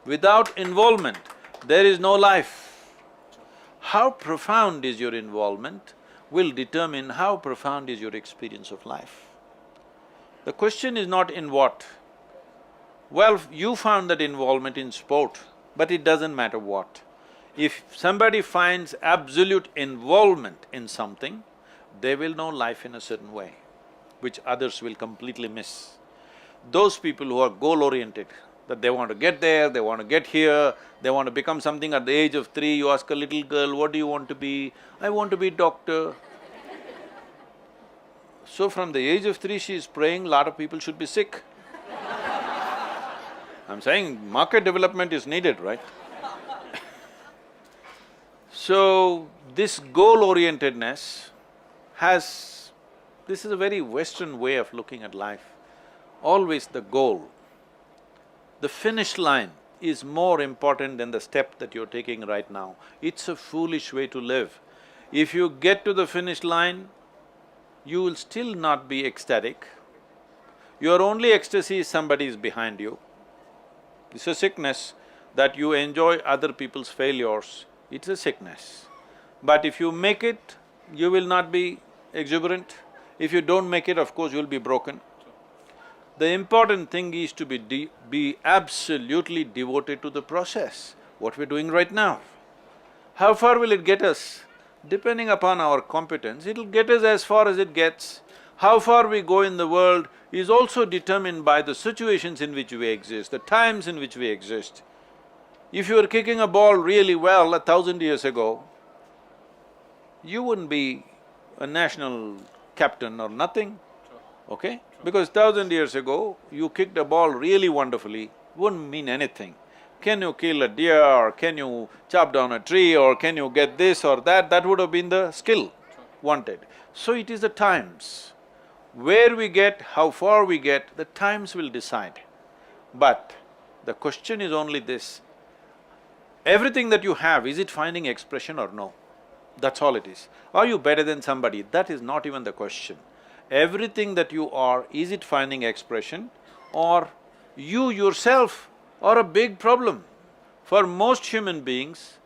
Without involvement, there is no life. How profound is your involvement will determine how profound is your experience of life. The question is not in what. Well, you found that involvement in sport, but it doesn't matter what. If somebody finds absolute involvement in something, they will know life in a certain way, which others will completely miss. Those people who are goal-oriented, that they want to get there, they want to get here, they want to become something at the age of 3, you ask a little girl, what do you want to be? I want to be doctor. So from the age of 3, she is praying, lot of people should be sick. I'm saying market development is needed, right? So, this goal-orientedness has… this is a very Western way of looking at life. Always the goal. The finish line is more important than the step that you're taking right now. It's a foolish way to live. If you get to the finish line, you will still not be ecstatic. Your only ecstasy is somebody is behind you. It's a sickness that you enjoy other people's failures. It's a sickness. But if you make it, you will not be exuberant. If you don't make it, of course, you'll be broken. The important thing is to be absolutely devoted to the process, what we're doing right now. How far will it get us? Depending upon our competence, it'll get us as far as it gets. How far we go in the world is also determined by the situations in which we exist, the times in which we exist. If you were kicking a ball really well 1,000 years ago, you wouldn't be a national captain or nothing. okay? Because 1,000 years ago, you kicked a ball really wonderfully, wouldn't mean anything. Can you kill a deer, or can you chop down a tree, or can you get this or that, that would have been the skill wanted. So it is the times. Where we get, how far we get, the times will decide. But the question is only this, everything that you have, is it finding expression or no? That's all it is. Are you better than somebody? That is not even the question. Everything that you are, is it finding expression, or you yourself are a big problem? For most human beings,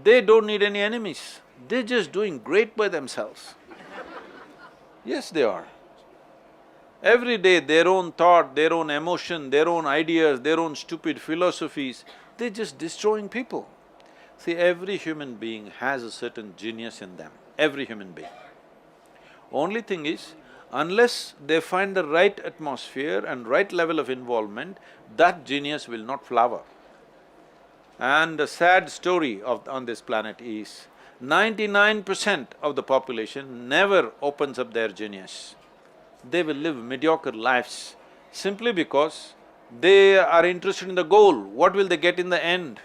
they don't need any enemies, they're just doing great by themselves. Yes, they are. Every day their own thought, their own emotion, their own ideas, their own stupid philosophies, they're just destroying people. See, every human being has a certain genius in them, every human being. Only thing is, unless they find the right atmosphere and right level of involvement, that genius will not flower. And the sad story on this planet is, 99% of the population never opens up their genius. They will live mediocre lives simply because they are interested in the goal, what will they get in the end?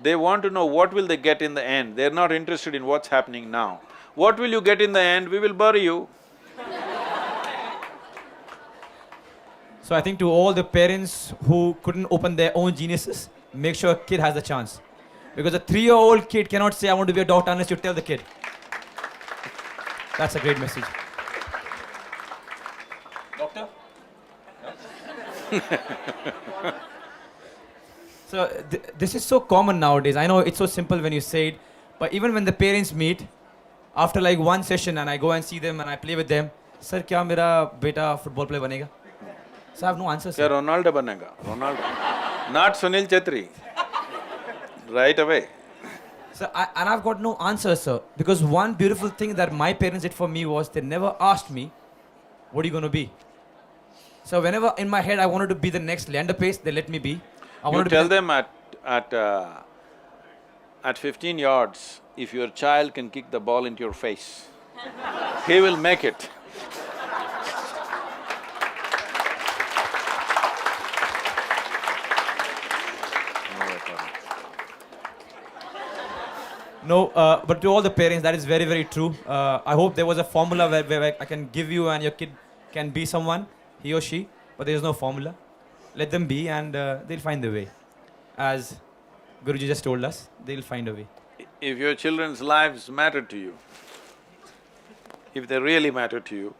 They want to know what will they get in the end, they're not interested in what's happening now. What will you get in the end? We will bury you. So I think to all the parents who couldn't open their own geniuses, make sure a kid has a chance. Because a 3-year-old kid cannot say, I want to be a doctor unless you tell the kid. That's a great message. Doctor? So this is so common nowadays. I know it's so simple when you say it, but even when the parents meet, after like one session and I go and see them and I play with them, sir, kya mera beta football player banega? So I have no answer, Kya sir. Ronaldo banega? Ronaldo. Not Sunil Chhetri. Right away. So and I've got no answer, sir. Because one beautiful thing that my parents did for me was they never asked me, what are you going to be? So whenever in my head I wanted to be the next Leander Pace, they let me be. You tell them at 15 yards, if your child can kick the ball into your face, he will make it. No, but to all the parents, that is very, very true. I hope there was a formula where I can give you and your kid can be someone, he or she, but there is no formula. Let them be and they'll find the way. As Guruji just told us, they'll find a way. If your children's lives matter to you, if they really matter to you,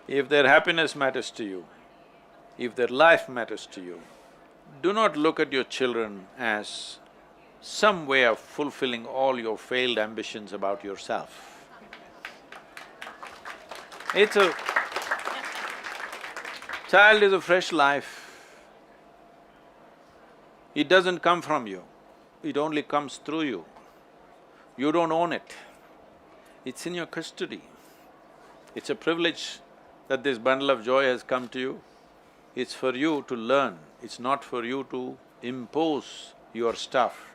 if their happiness matters to you, if their life matters to you, do not look at your children as some way of fulfilling all your failed ambitions about yourself. Child is a fresh life. It doesn't come from you, it only comes through you. You don't own it, it's in your custody. It's a privilege that this bundle of joy has come to you. It's for you to learn, it's not for you to impose your stuff.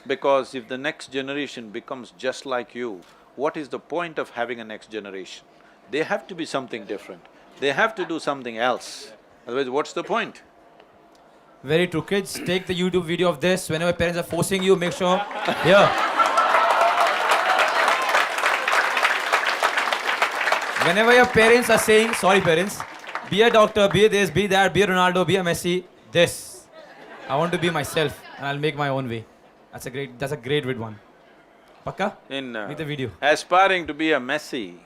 Because if the next generation becomes just like you, what is the point of having a next generation? They have to be something different, they have to do something else, otherwise what's the point? Very true, kids. Take the YouTube video of this. Whenever parents are forcing you, make sure… Here. Whenever your parents are saying, sorry parents, be a doctor, be this, be that, be a Ronaldo, be a Messi, this. I want to be myself and I'll make my own way. That's a great one. Pakka? Make the video. Aspiring to be a Messi,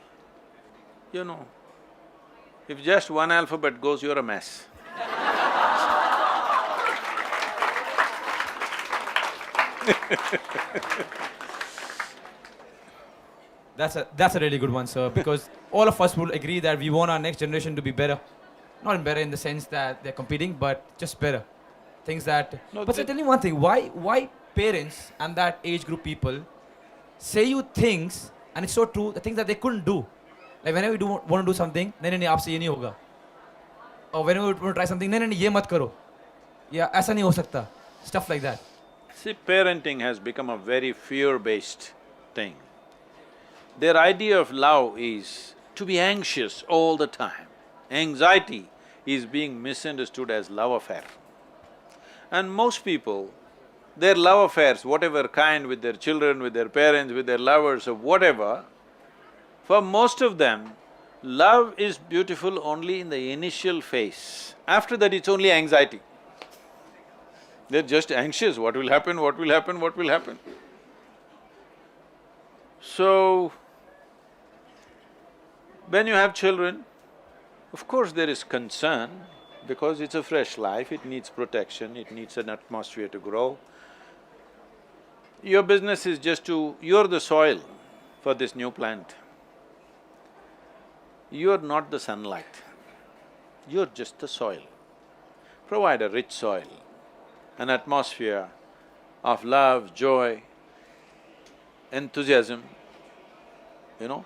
you know, if just one alphabet goes, you're a mess. That's a really good one, sir, because all of us will agree that we want our next generation to be better. Not better in the sense that they're competing, but just better. Things that… No, but sir, tell me one thing, why parents and that age group people say you things, and it's so true, the things that they couldn't do. Like whenever you want to do something, nahi, aapse ye nahi hoga. Or whenever you want to try something, nahi, ye mat karo. Yeah, aisa nahi ho sakta. Stuff like that. See, parenting has become a very fear-based thing. Their idea of love is, to be anxious all the time. Anxiety is being misunderstood as love affair. And most people, their love affairs, whatever kind, with their children, with their parents, with their lovers or whatever, for most of them, love is beautiful only in the initial phase. After that, it's only anxiety. They're just anxious, what will happen, what will happen, what will happen. So, when you have children, of course there is concern, because it's a fresh life, it needs protection, it needs an atmosphere to grow. Your business is just to… you're the soil for this new plant. You're not the sunlight, you're just the soil. Provide a rich soil, an atmosphere of love, joy, enthusiasm, you know.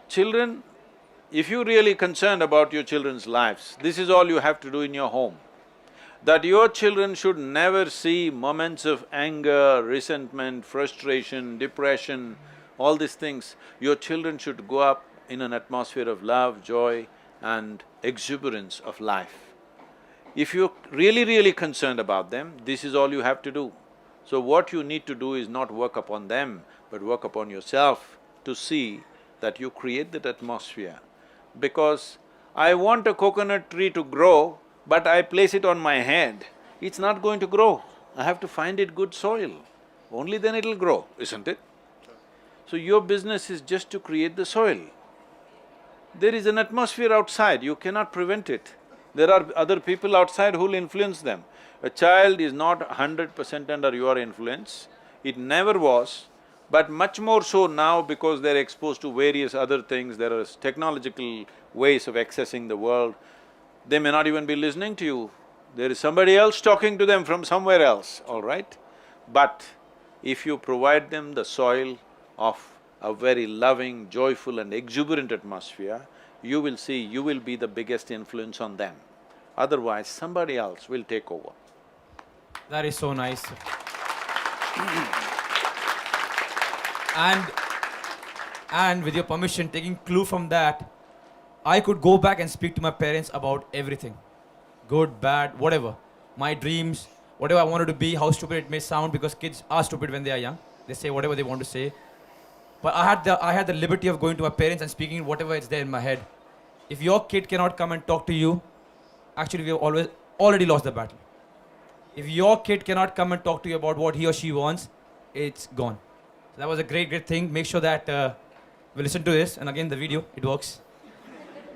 Children, if you're really concerned about your children's lives, this is all you have to do in your home. That your children should never see moments of anger, resentment, frustration, depression, all these things. Your children should grow up in an atmosphere of love, joy and exuberance of life. If you're really concerned about them, this is all you have to do. So what you need to do is not work upon them, but work upon yourself to see that you create that atmosphere. Because I want a coconut tree to grow, but I place it on my head, it's not going to grow. I have to find it good soil, only then it'll grow, isn't it? So your business is just to create the soil. There is an atmosphere outside, you cannot prevent it. There are other people outside who'll influence them. A child is not 100% under your influence, it never was, but much more so now because they're exposed to various other things, there are technological ways of accessing the world. They may not even be listening to you, there is somebody else talking to them from somewhere else, all right? But if you provide them the soil of a very loving, joyful and exuberant atmosphere, you will see you will be the biggest influence on them. Otherwise, somebody else will take over. That is so nice. And with your permission, taking clue from that, I could go back and speak to my parents about everything. Good, bad, whatever. My dreams, whatever I wanted to be, how stupid it may sound, because kids are stupid when they are young. They say whatever they want to say. But I had the liberty of going to my parents and speaking whatever is there in my head. If your kid cannot come and talk to you, actually we have already lost the battle. If your kid cannot come and talk to you about what he or she wants, it's gone. So that was a great thing. Make sure that we listen to this, and again the video, it works.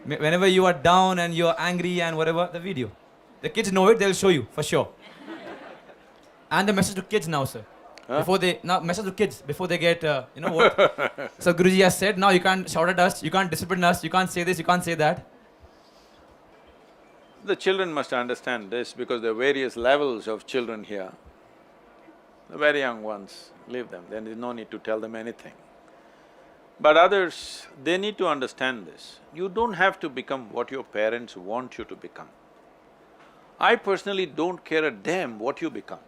Whenever you are down and you're angry and whatever, the video. The kids know it, they'll show you, for sure. And the message to kids now, sir. Huh? Message to kids before they get, you know what? So Guruji has said, now you can't shout at us, you can't discipline us, you can't say this, you can't say that. The children must understand this because there are various levels of children here. The very young ones, leave them, then there's no need to tell them anything. But others, they need to understand this. You don't have to become what your parents want you to become. I personally don't care a damn what you become.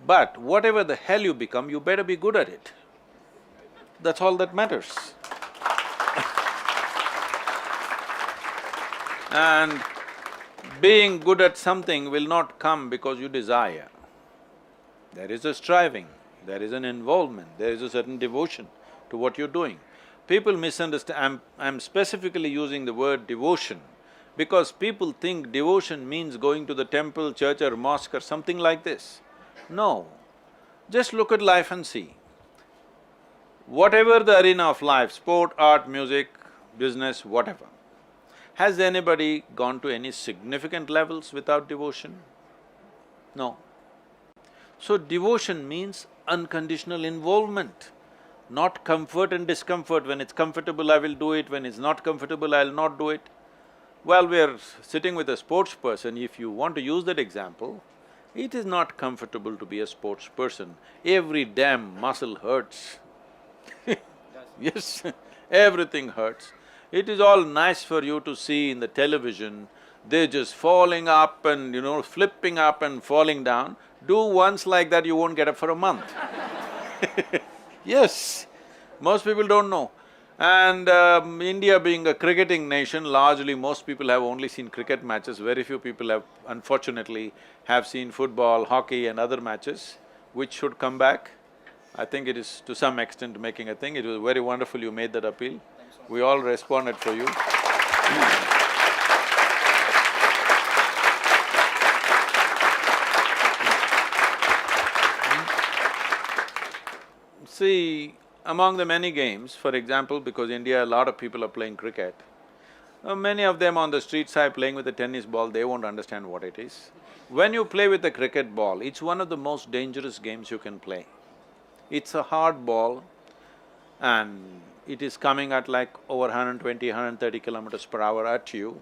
But whatever the hell you become, you better be good at it. That's all that matters. And being good at something will not come because you desire. There is a striving, there is an involvement, there is a certain devotion to what you're doing. People misunderstand… I'm specifically using the word devotion because people think devotion means going to the temple, church or mosque or something like this. No, just look at life and see. Whatever the arena of life, sport, art, music, business, whatever, has anybody gone to any significant levels without devotion? No. So devotion means unconditional involvement, not comfort and discomfort. When it's comfortable, I will do it, when it's not comfortable, I'll not do it. Well, we're sitting with a sports person, if you want to use that example, it is not comfortable to be a sports person. Every damn muscle hurts. Yes, everything hurts. It is all nice for you to see in the television, they're just falling up and, you know, flipping up and falling down. Do once like that, you won't get up for a month. Yes, most people don't know. And India being a cricketing nation, largely most people have only seen cricket matches, very few people have, unfortunately, have seen football, hockey and other matches, which should come back. I think it is to some extent making a thing. It was very wonderful you made that appeal. We all responded for you. See, among the many games, for example, because India, a lot of people are playing cricket, many of them on the street side playing with a tennis ball, they won't understand what it is. When you play with a cricket ball, it's one of the most dangerous games you can play. It's a hard ball and it is coming at like over 120, 130 kilometers per hour at you.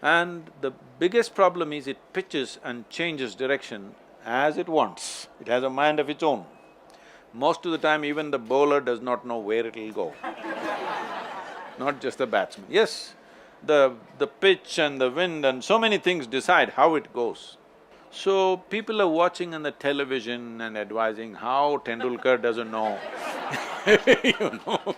And the biggest problem is it pitches and changes direction as it wants. It has a mind of its own. Most of the time, even the bowler does not know where it'll go, not just the batsman. Yes, the pitch and the wind and so many things decide how it goes. So, people are watching on the television and advising how Tendulkar doesn't know you know.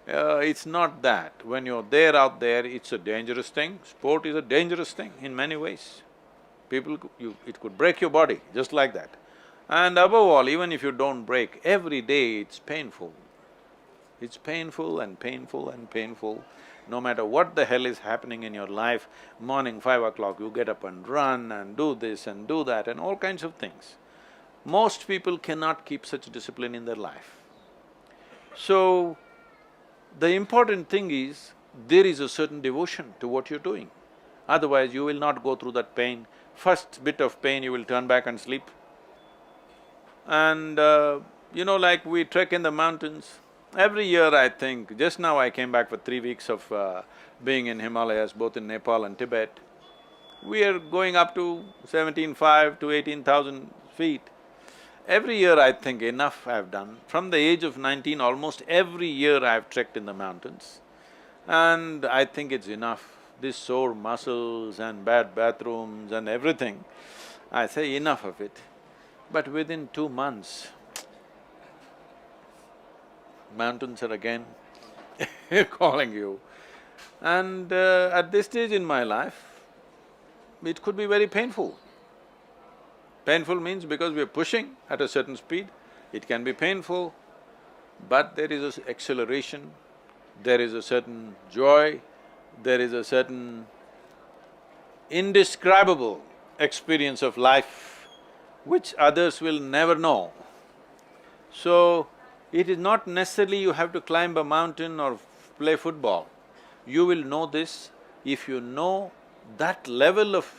It's not that. When you're there out there, it's a dangerous thing. Sport is a dangerous thing in many ways. It could break your body, just like that. And above all, even if you don't break, every day it's painful. It's painful and painful and painful. No matter what the hell is happening in your life, morning 5 o'clock you get up and run and do this and do that and all kinds of things. Most people cannot keep such discipline in their life. So, the important thing is, there is a certain devotion to what you're doing. Otherwise, you will not go through that pain. First bit of pain, you will turn back and sleep. And like we trek in the mountains, every year I think, just now I came back for 3 weeks of being in Himalayas, both in Nepal and Tibet. We are going up to 17,500 to 18,000 feet. Every year I think enough I've done. From the age of 19, almost every year I've trekked in the mountains. And I think it's enough. These sore muscles and bad bathrooms and everything, I say enough of it. But within 2 months, mountains are again calling you. And at this stage in my life, it could be very painful. Painful means because we're pushing at a certain speed, it can be painful, but there is an acceleration, there is a certain joy, there is a certain indescribable experience of life which others will never know. So, it is not necessarily you have to climb a mountain or play football. You will know this if you know that level of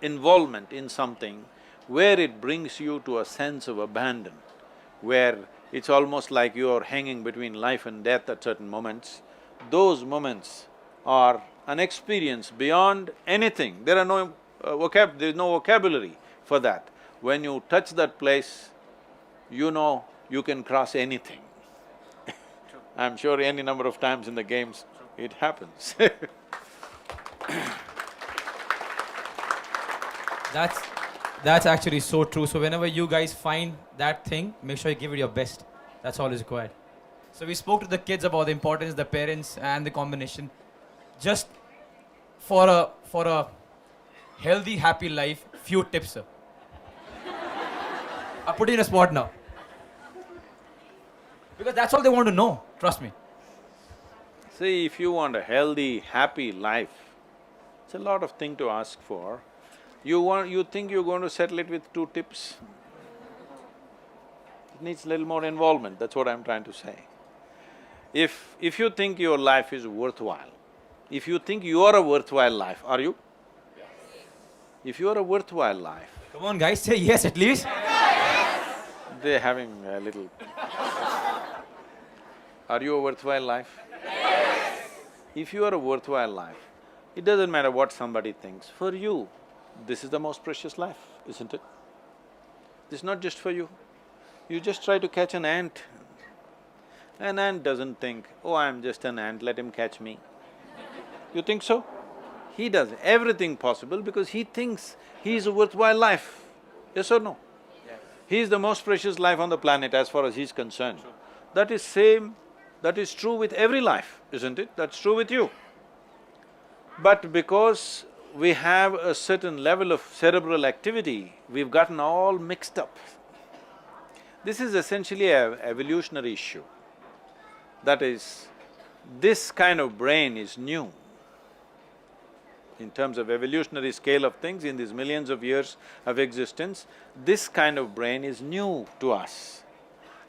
involvement in something where it brings you to a sense of abandon, where it's almost like you're hanging between life and death at certain moments. Those moments are an experience beyond anything. There are no there's no vocabulary for that. When you touch that place, you know you can cross anything. I'm sure any number of times in the games it happens That's actually so true. So whenever you guys find that thing, make sure you give it your best. That's all is required. So we spoke to the kids about the importance, the parents and the combination. Just for a healthy, happy life, few tips, sir. I'll put you in a spot now. Because that's all they want to know, trust me. See, if you want a healthy, happy life, it's a lot of thing to ask for. You think you're going to settle it with 2 tips? It needs a little more involvement, that's what I'm trying to say. If you think your life is worthwhile, if you think you are a worthwhile life, are you? Yes. If you are a worthwhile life… Come on guys, say yes at least. Yes. They're having a little… Are you a worthwhile life? Yes. If you are a worthwhile life, it doesn't matter what somebody thinks, for you, this is the most precious life, isn't it? This is not just for you. You just try to catch an ant. An ant doesn't think, oh, I'm just an ant, let him catch me. You think so? He does everything possible because he thinks he is a worthwhile life. Yes or no? Yes. He is the most precious life on the planet as far as he's concerned. True. That is same That is true with every life, isn't it? That's true with you. But because we have a certain level of cerebral activity, we've gotten all mixed up. This is essentially an evolutionary issue. That is, this kind of brain is new. In terms of evolutionary scale of things, in these millions of years of existence, this kind of brain is new to us.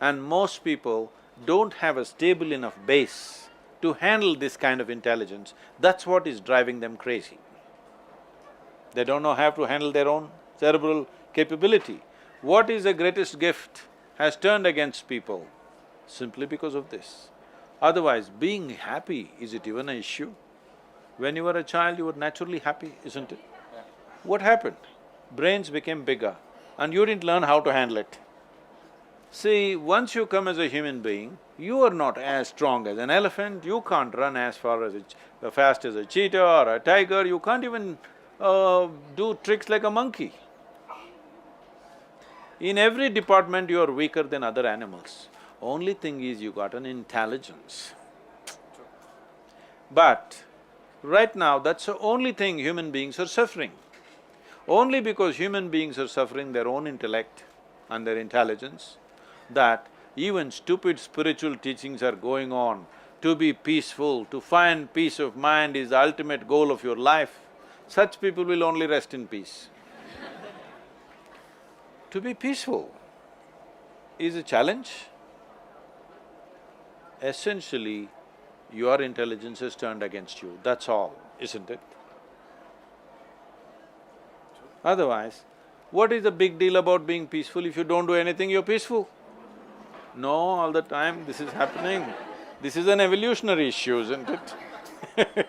And most people don't have a stable enough base to handle this kind of intelligence. That's what is driving them crazy. They don't know how to handle their own cerebral capability. What is the greatest gift has turned against people simply because of this. Otherwise, being happy, is it even an issue? When you were a child, you were naturally happy, isn't it? Yeah. What happened? Brains became bigger and you didn't learn how to handle it. See, once you come as a human being, you are not as strong as an elephant, you can't run as fast as a cheetah or a tiger, you can't even do tricks like a monkey. In every department you are weaker than other animals. Only thing is you got an intelligence. But right now, that's the only thing human beings are suffering. Only because human beings are suffering their own intellect and their intelligence, that even stupid spiritual teachings are going on. To be peaceful, to find peace of mind is the ultimate goal of your life. Such people will only rest in peace. To be peaceful is a challenge. Essentially, your intelligence is turned against you, that's all, isn't it? Otherwise, what is the big deal about being peaceful? If you don't do anything, you're peaceful. No, all the time this is happening. This is an evolutionary issue, isn't it?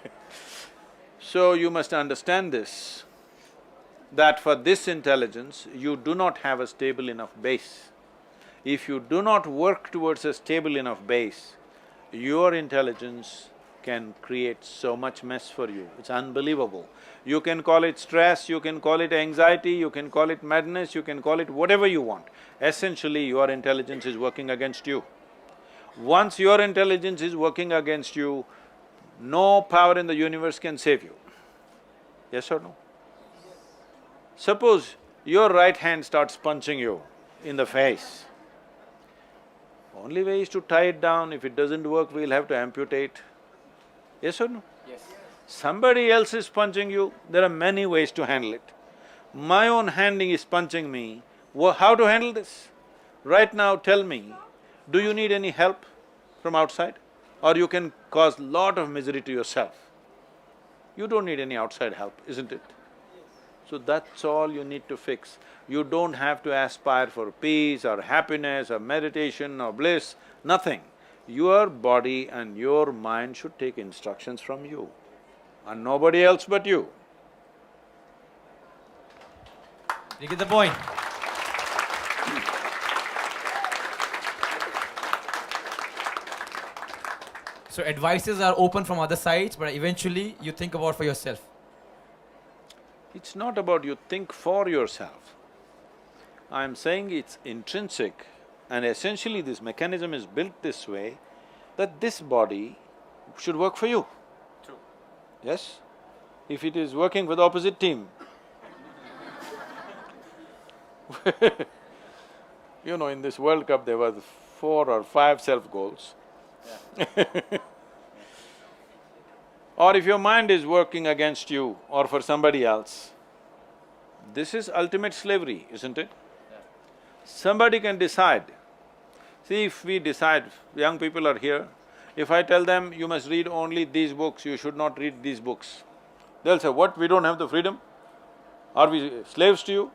So you must understand this, that for this intelligence, you do not have a stable enough base. If you do not work towards a stable enough base, your intelligence can create so much mess for you, it's unbelievable. You can call it stress, you can call it anxiety, you can call it madness, you can call it whatever you want. Essentially, your intelligence is working against you. Once your intelligence is working against you, no power in the universe can save you. Yes or no? Suppose your right hand starts punching you in the face. Only way is to tie it down. If it doesn't work, we'll have to amputate. Yes or no? Yes. Somebody else is punching you, there are many ways to handle it. My own handing is punching me, how to handle this? Right now, tell me, do you need any help from outside? Or you can cause lot of misery to yourself? You don't need any outside help, isn't it? So that's all you need to fix. You don't have to aspire for peace or happiness or meditation or bliss, nothing. Your body and your mind should take instructions from you and nobody else but you. You get the point? So advices are open from other sides, but eventually you think about for yourself. It's not about you think for yourself. I'm saying it's intrinsic and essentially this mechanism is built this way that this body should work for you. True. Yes? If it is working for the opposite team, you know, in this World Cup there was 4 or 5 self-goals. Yeah. Or if your mind is working against you or for somebody else, this is ultimate slavery, isn't it? Yeah. Somebody can decide. See, if we decide, young people are here, if I tell them, you must read only these books, you should not read these books, they'll say, what, we don't have the freedom? Are we slaves to you?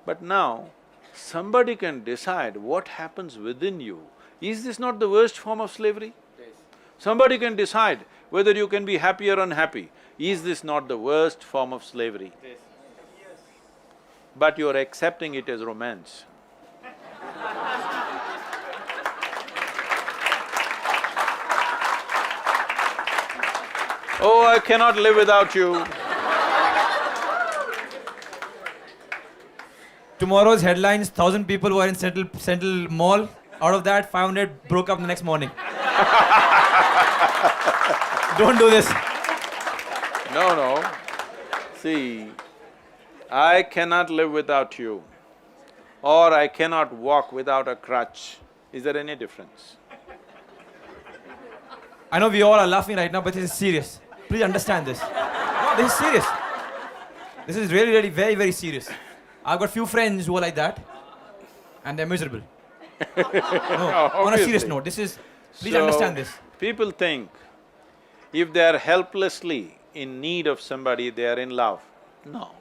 But now, somebody can decide what happens within you. Is this not the worst form of slavery? Yes. Somebody can decide whether you can be happy or unhappy. Is this not the worst form of slavery? Yes. But you're accepting it as romance. Oh, I cannot live without you. Tomorrow's headlines, 1,000 people were in Central Mall, out of that 500 broke up the next morning. Don't do this. No, no. See, I cannot live without you, or I cannot walk without a crutch. Is there any difference? I know we all are laughing right now, but this is serious. Please understand this. No, this is serious. This is really, really very, very serious. I've got few friends who are like that, and they're miserable. No, on a serious Obviously. note, this is… Please So, understand this. people think if they are helplessly in need of somebody, they are in love. No.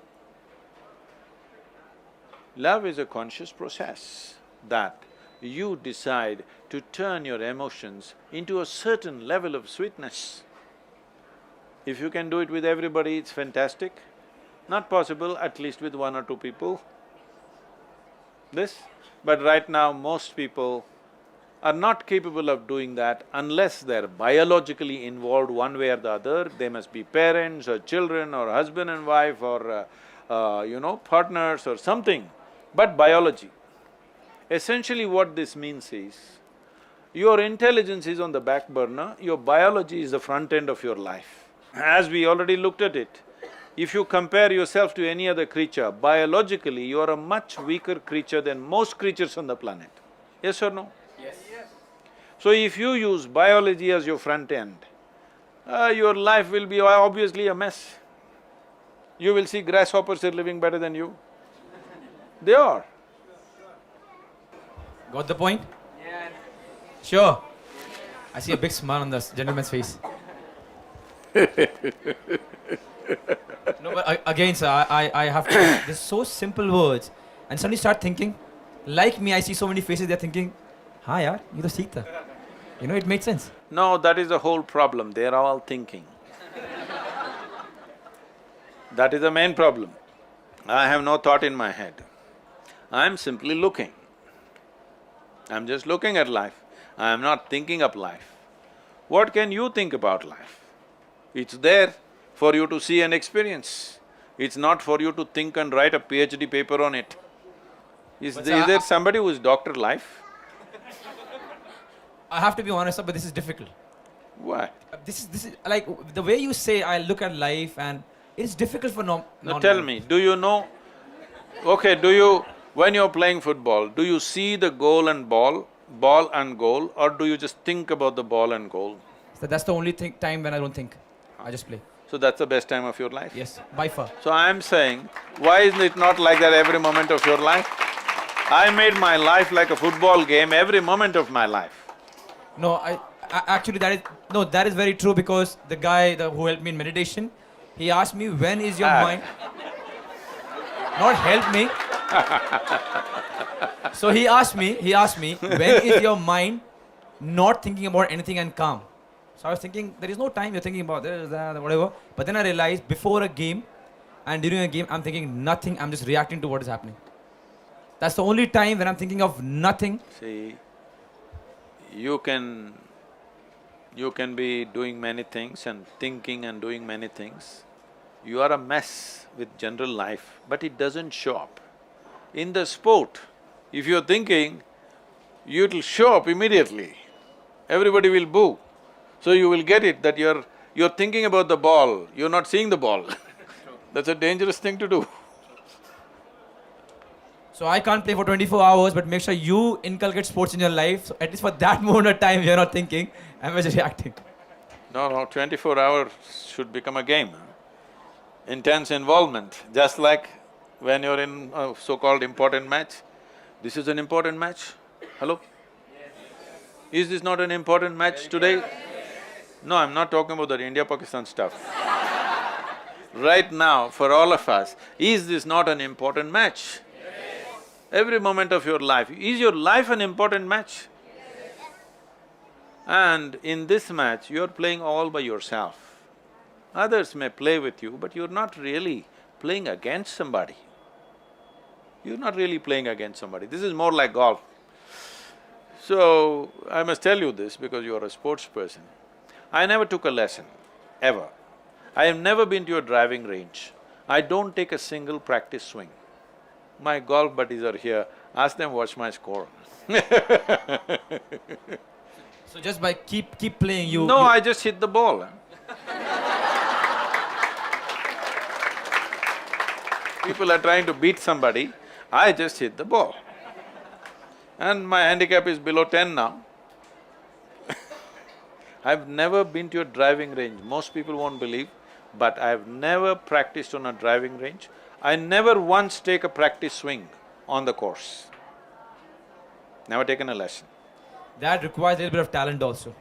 Love is a conscious process that you decide to turn your emotions into a certain level of sweetness. If you can do it with everybody, it's fantastic. Not possible, at least with one or two people. This, but right now most people are not capable of doing that unless they're biologically involved one way or the other. They must be parents or children or husband and wife or partners or something, but biology. Essentially what this means is, your intelligence is on the back burner, your biology is the front end of your life. As we already looked at it, if you compare yourself to any other creature, biologically you are a much weaker creature than most creatures on the planet. Yes or no? Yes. So if you use biology as your front end, your life will be obviously a mess. You will see grasshoppers are living better than you. They are. Got the point? Yeah. Sure. I see a big smile on this gentleman's face. No, but again, sir, I have to… There's so simple words, and suddenly start thinking, like me, I see so many faces, they're thinking, हाँ यार, ये तो ठीक था. You know, it made sense. No, that is the whole problem, they're all thinking. That is the main problem. I have no thought in my head. I'm simply looking. I'm just looking at life. I'm not thinking of life. What can you think about life? It's there for you to see and experience. It's not for you to think and write a PhD paper on it. Is there somebody who is Dr. Life? I have to be honest, sir, but this is difficult. Why? This is like, the way you say I look at life, and it's difficult for Now tell me, do you know… Okay, do you… when you're playing football, do you see the goal and ball and goal, or do you just think about the ball and goal? So that's the only time when I don't think. I just play. So that's the best time of your life? Yes, by far. So I'm saying, why isn't it not like that every moment of your life? I made my life like a football game every moment of my life. No, I actually that is very true, because the guy who helped me in meditation, he asked me, when is your mind… Not help me. So he asked me, when is your mind not thinking about anything and calm? So I was thinking, there is no time you're thinking about this, that, whatever. But then I realized, before a game and during a game, I'm thinking nothing, I'm just reacting to what is happening. That's the only time when I'm thinking of nothing. See, you can be doing many things and thinking and doing many things. You are a mess with general life, but it doesn't show up. In the sport, if you're thinking, it'll show up immediately. Everybody will boo. So you will get it that you're thinking about the ball, you're not seeing the ball. That's a dangerous thing to do. So I can't play for 24 hours, but make sure you inculcate sports in your life, so at least for that moment of time you're not thinking, I'm just reacting. No, 24 hours should become a game. Intense involvement, just like when you're in a so-called important match. This is an important match. Hello? Is this not an important match today? No, I'm not talking about the India-Pakistan stuff. Right now, for all of us, is this not an important match? Every moment of your life, is your life an important match? And in this match, you're playing all by yourself. Others may play with you, but you're not really playing against somebody. You're not really playing against somebody. This is more like golf. So, I must tell you this because you are a sports person. I never took a lesson, ever. I have never been to a driving range. I don't take a single practice swing. My golf buddies are here, ask them what's my score. So just by keep playing, you… No, you- I just hit the ball. People are trying to beat somebody, I just hit the ball. And my handicap is below 10 now. I've never been to a driving range, most people won't believe, but I've never practiced on a driving range. I never once take a practice swing on the course. Never taken a lesson. That requires a little bit of talent also.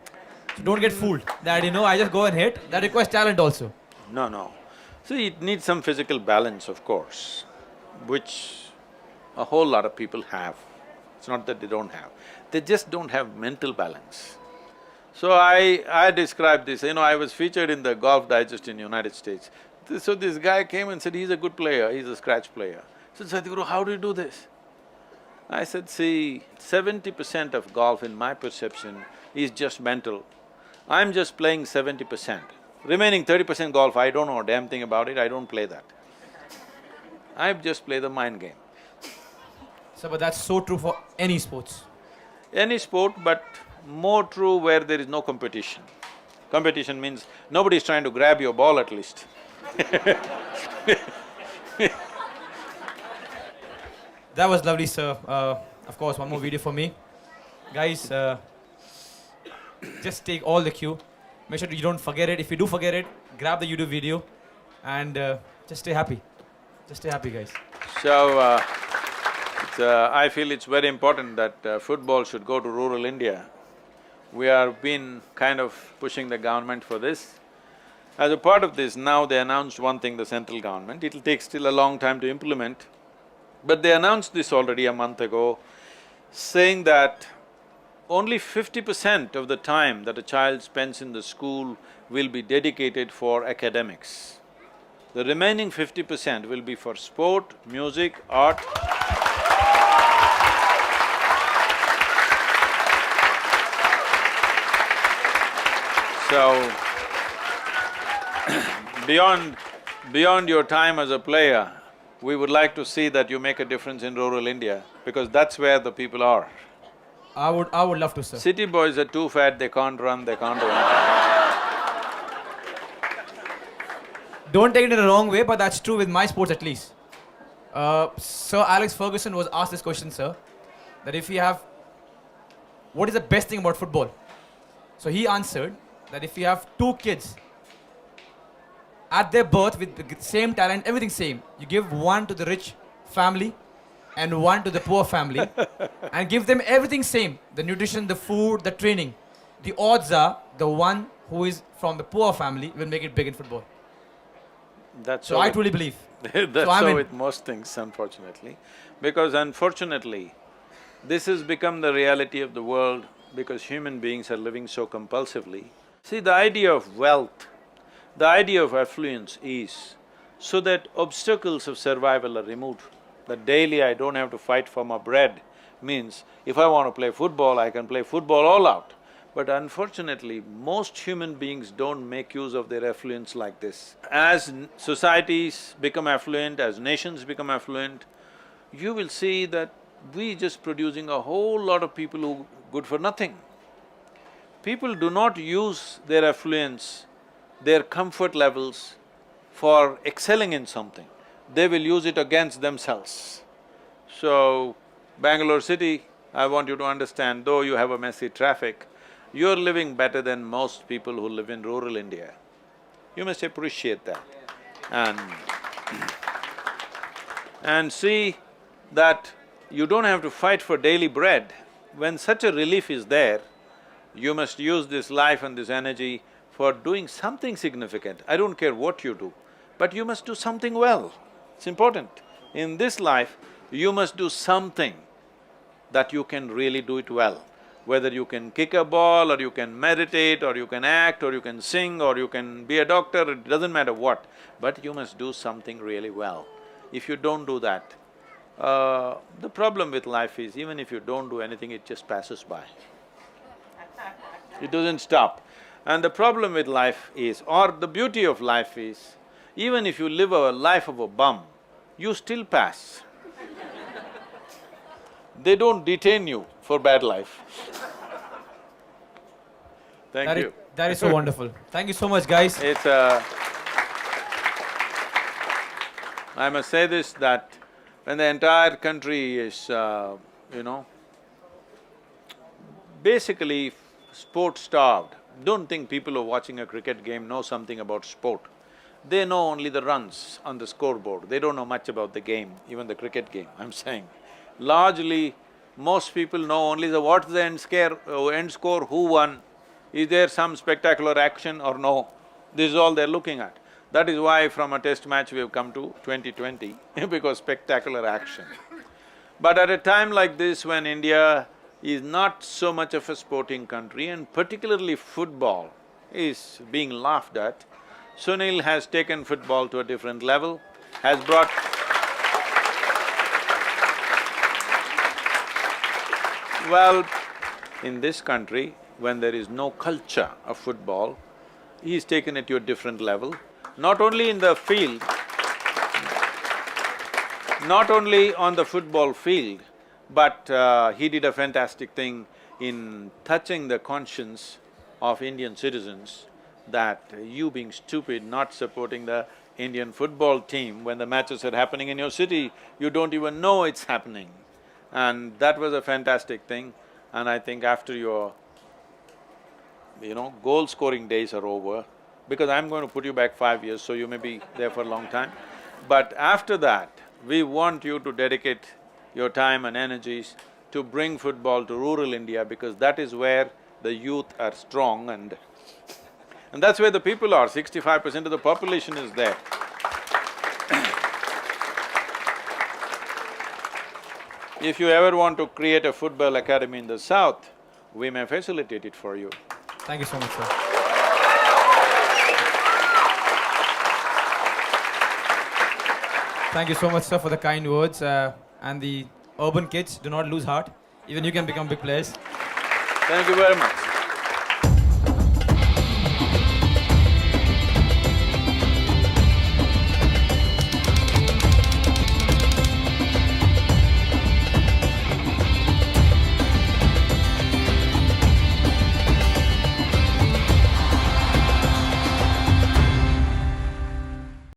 So don't get fooled that, I just go and hit. That requires talent also. No, no. See, it needs some physical balance, of course, which a whole lot of people have. It's not that they don't have, they just don't have mental balance. So I described this, I was featured in the Golf Digest in United States. So this guy came and said, he's a good player, he's a scratch player. I said, Sadhguru, how do you do this? I said, see, 70% of golf in my perception is just mental. I'm just playing 70%. Remaining 30% golf, I don't know a damn thing about it, I don't play that. I just play the mind game. So, but that's so true for any sports. Any sport, but more true where there is no competition. Competition means nobody is trying to grab your ball at least. That was lovely, sir. Of course, one more video for me. Guys, just take all the cue. Make sure you don't forget it. If you do forget it, grab the YouTube video and just stay happy. Just stay happy, guys. So, I feel it's very important that football should go to rural India. We have been kind of pushing the government for this. As a part of this, now they announced one thing, the central government, it'll take still a long time to implement. But they announced this already a month ago, saying that only 50% of the time that a child spends in the school will be dedicated for academics. The remaining 50% will be for sport, music, art. So, beyond your time as a player, we would like to see that you make a difference in rural India, because that's where the people are. I would love to, sir. City boys are too fat, they can't run, they can't run. Don't take it in the wrong way, but that's true with my sports at least. Sir Alex Ferguson was asked this question, sir, that if you have… what is the best thing about football? So he answered that if you have two kids at their birth with the same talent, everything same, you give one to the rich family and one to the poor family and give them everything same, the nutrition, the food, the training. The odds are the one who is from the poor family will make it big in football. That's So I truly believe. That's So I'm so in. with most things, unfortunately. Because unfortunately, this has become the reality of the world because human beings are living so compulsively. See, the idea of wealth, the idea of affluence is so that obstacles of survival are removed. That daily I don't have to fight for my bread means if I want to play football, I can play football all out. But unfortunately, most human beings don't make use of their affluence like this. As societies become affluent, as nations become affluent, you will see that we just producing a whole lot of people who good for nothing. People do not use their affluence, their comfort levels for excelling in something. They will use it against themselves. So, Bangalore city, I want you to understand, though you have a messy traffic, you're living better than most people who live in rural India. You must appreciate that. And see that you don't have to fight for daily bread. When such a relief is there, you must use this life and this energy for doing something significant. I don't care what you do, but you must do something well. It's important. In this life, you must do something that you can really do it well. Whether you can kick a ball, or you can meditate, or you can act, or you can sing, or you can be a doctor, it doesn't matter what, but you must do something really well. If you don't do that, the problem with life is, even if you don't do anything, it just passes by. It doesn't stop. And the problem with life is, or the beauty of life is, even if you live a life of a bum, you still pass. They don't detain you for bad life. Thank you. That is so wonderful. Thank you so much, guys. It's I must say this, that when the entire country is, basically sport-starved, don't think people who are watching a cricket game know something about sport. They know only the runs on the scoreboard, they don't know much about the game, even the cricket game, I'm saying. Largely, most people know only what's the end score, who won, is there some spectacular action or no, this is all they're looking at. That is why from a test match we've come to 2020 because spectacular action. But at a time like this when India is not so much of a sporting country and particularly football is being laughed at, Sunil has taken football to a different level, has brought… Well, in this country, when there is no culture of football, he's taken it to a different level, not only in the field, not only on the football field, but he did a fantastic thing in touching the conscience of Indian citizens that you being stupid, not supporting the Indian football team when the matches are happening in your city, you don't even know it's happening. And that was a fantastic thing, and I think after your, goal-scoring days are over, because I'm going to put you back 5 years, so you may be there for a long time. But after that, we want you to dedicate your time and energies to bring football to rural India because that is where the youth are strong and that's where the people are, 65% of the population is there. If you ever want to create a football academy in the south, we may facilitate it for you. Thank you so much, sir. Thank you so much, sir, for the kind words and the urban kids, do not lose heart. Even you can become big players. Thank you very much.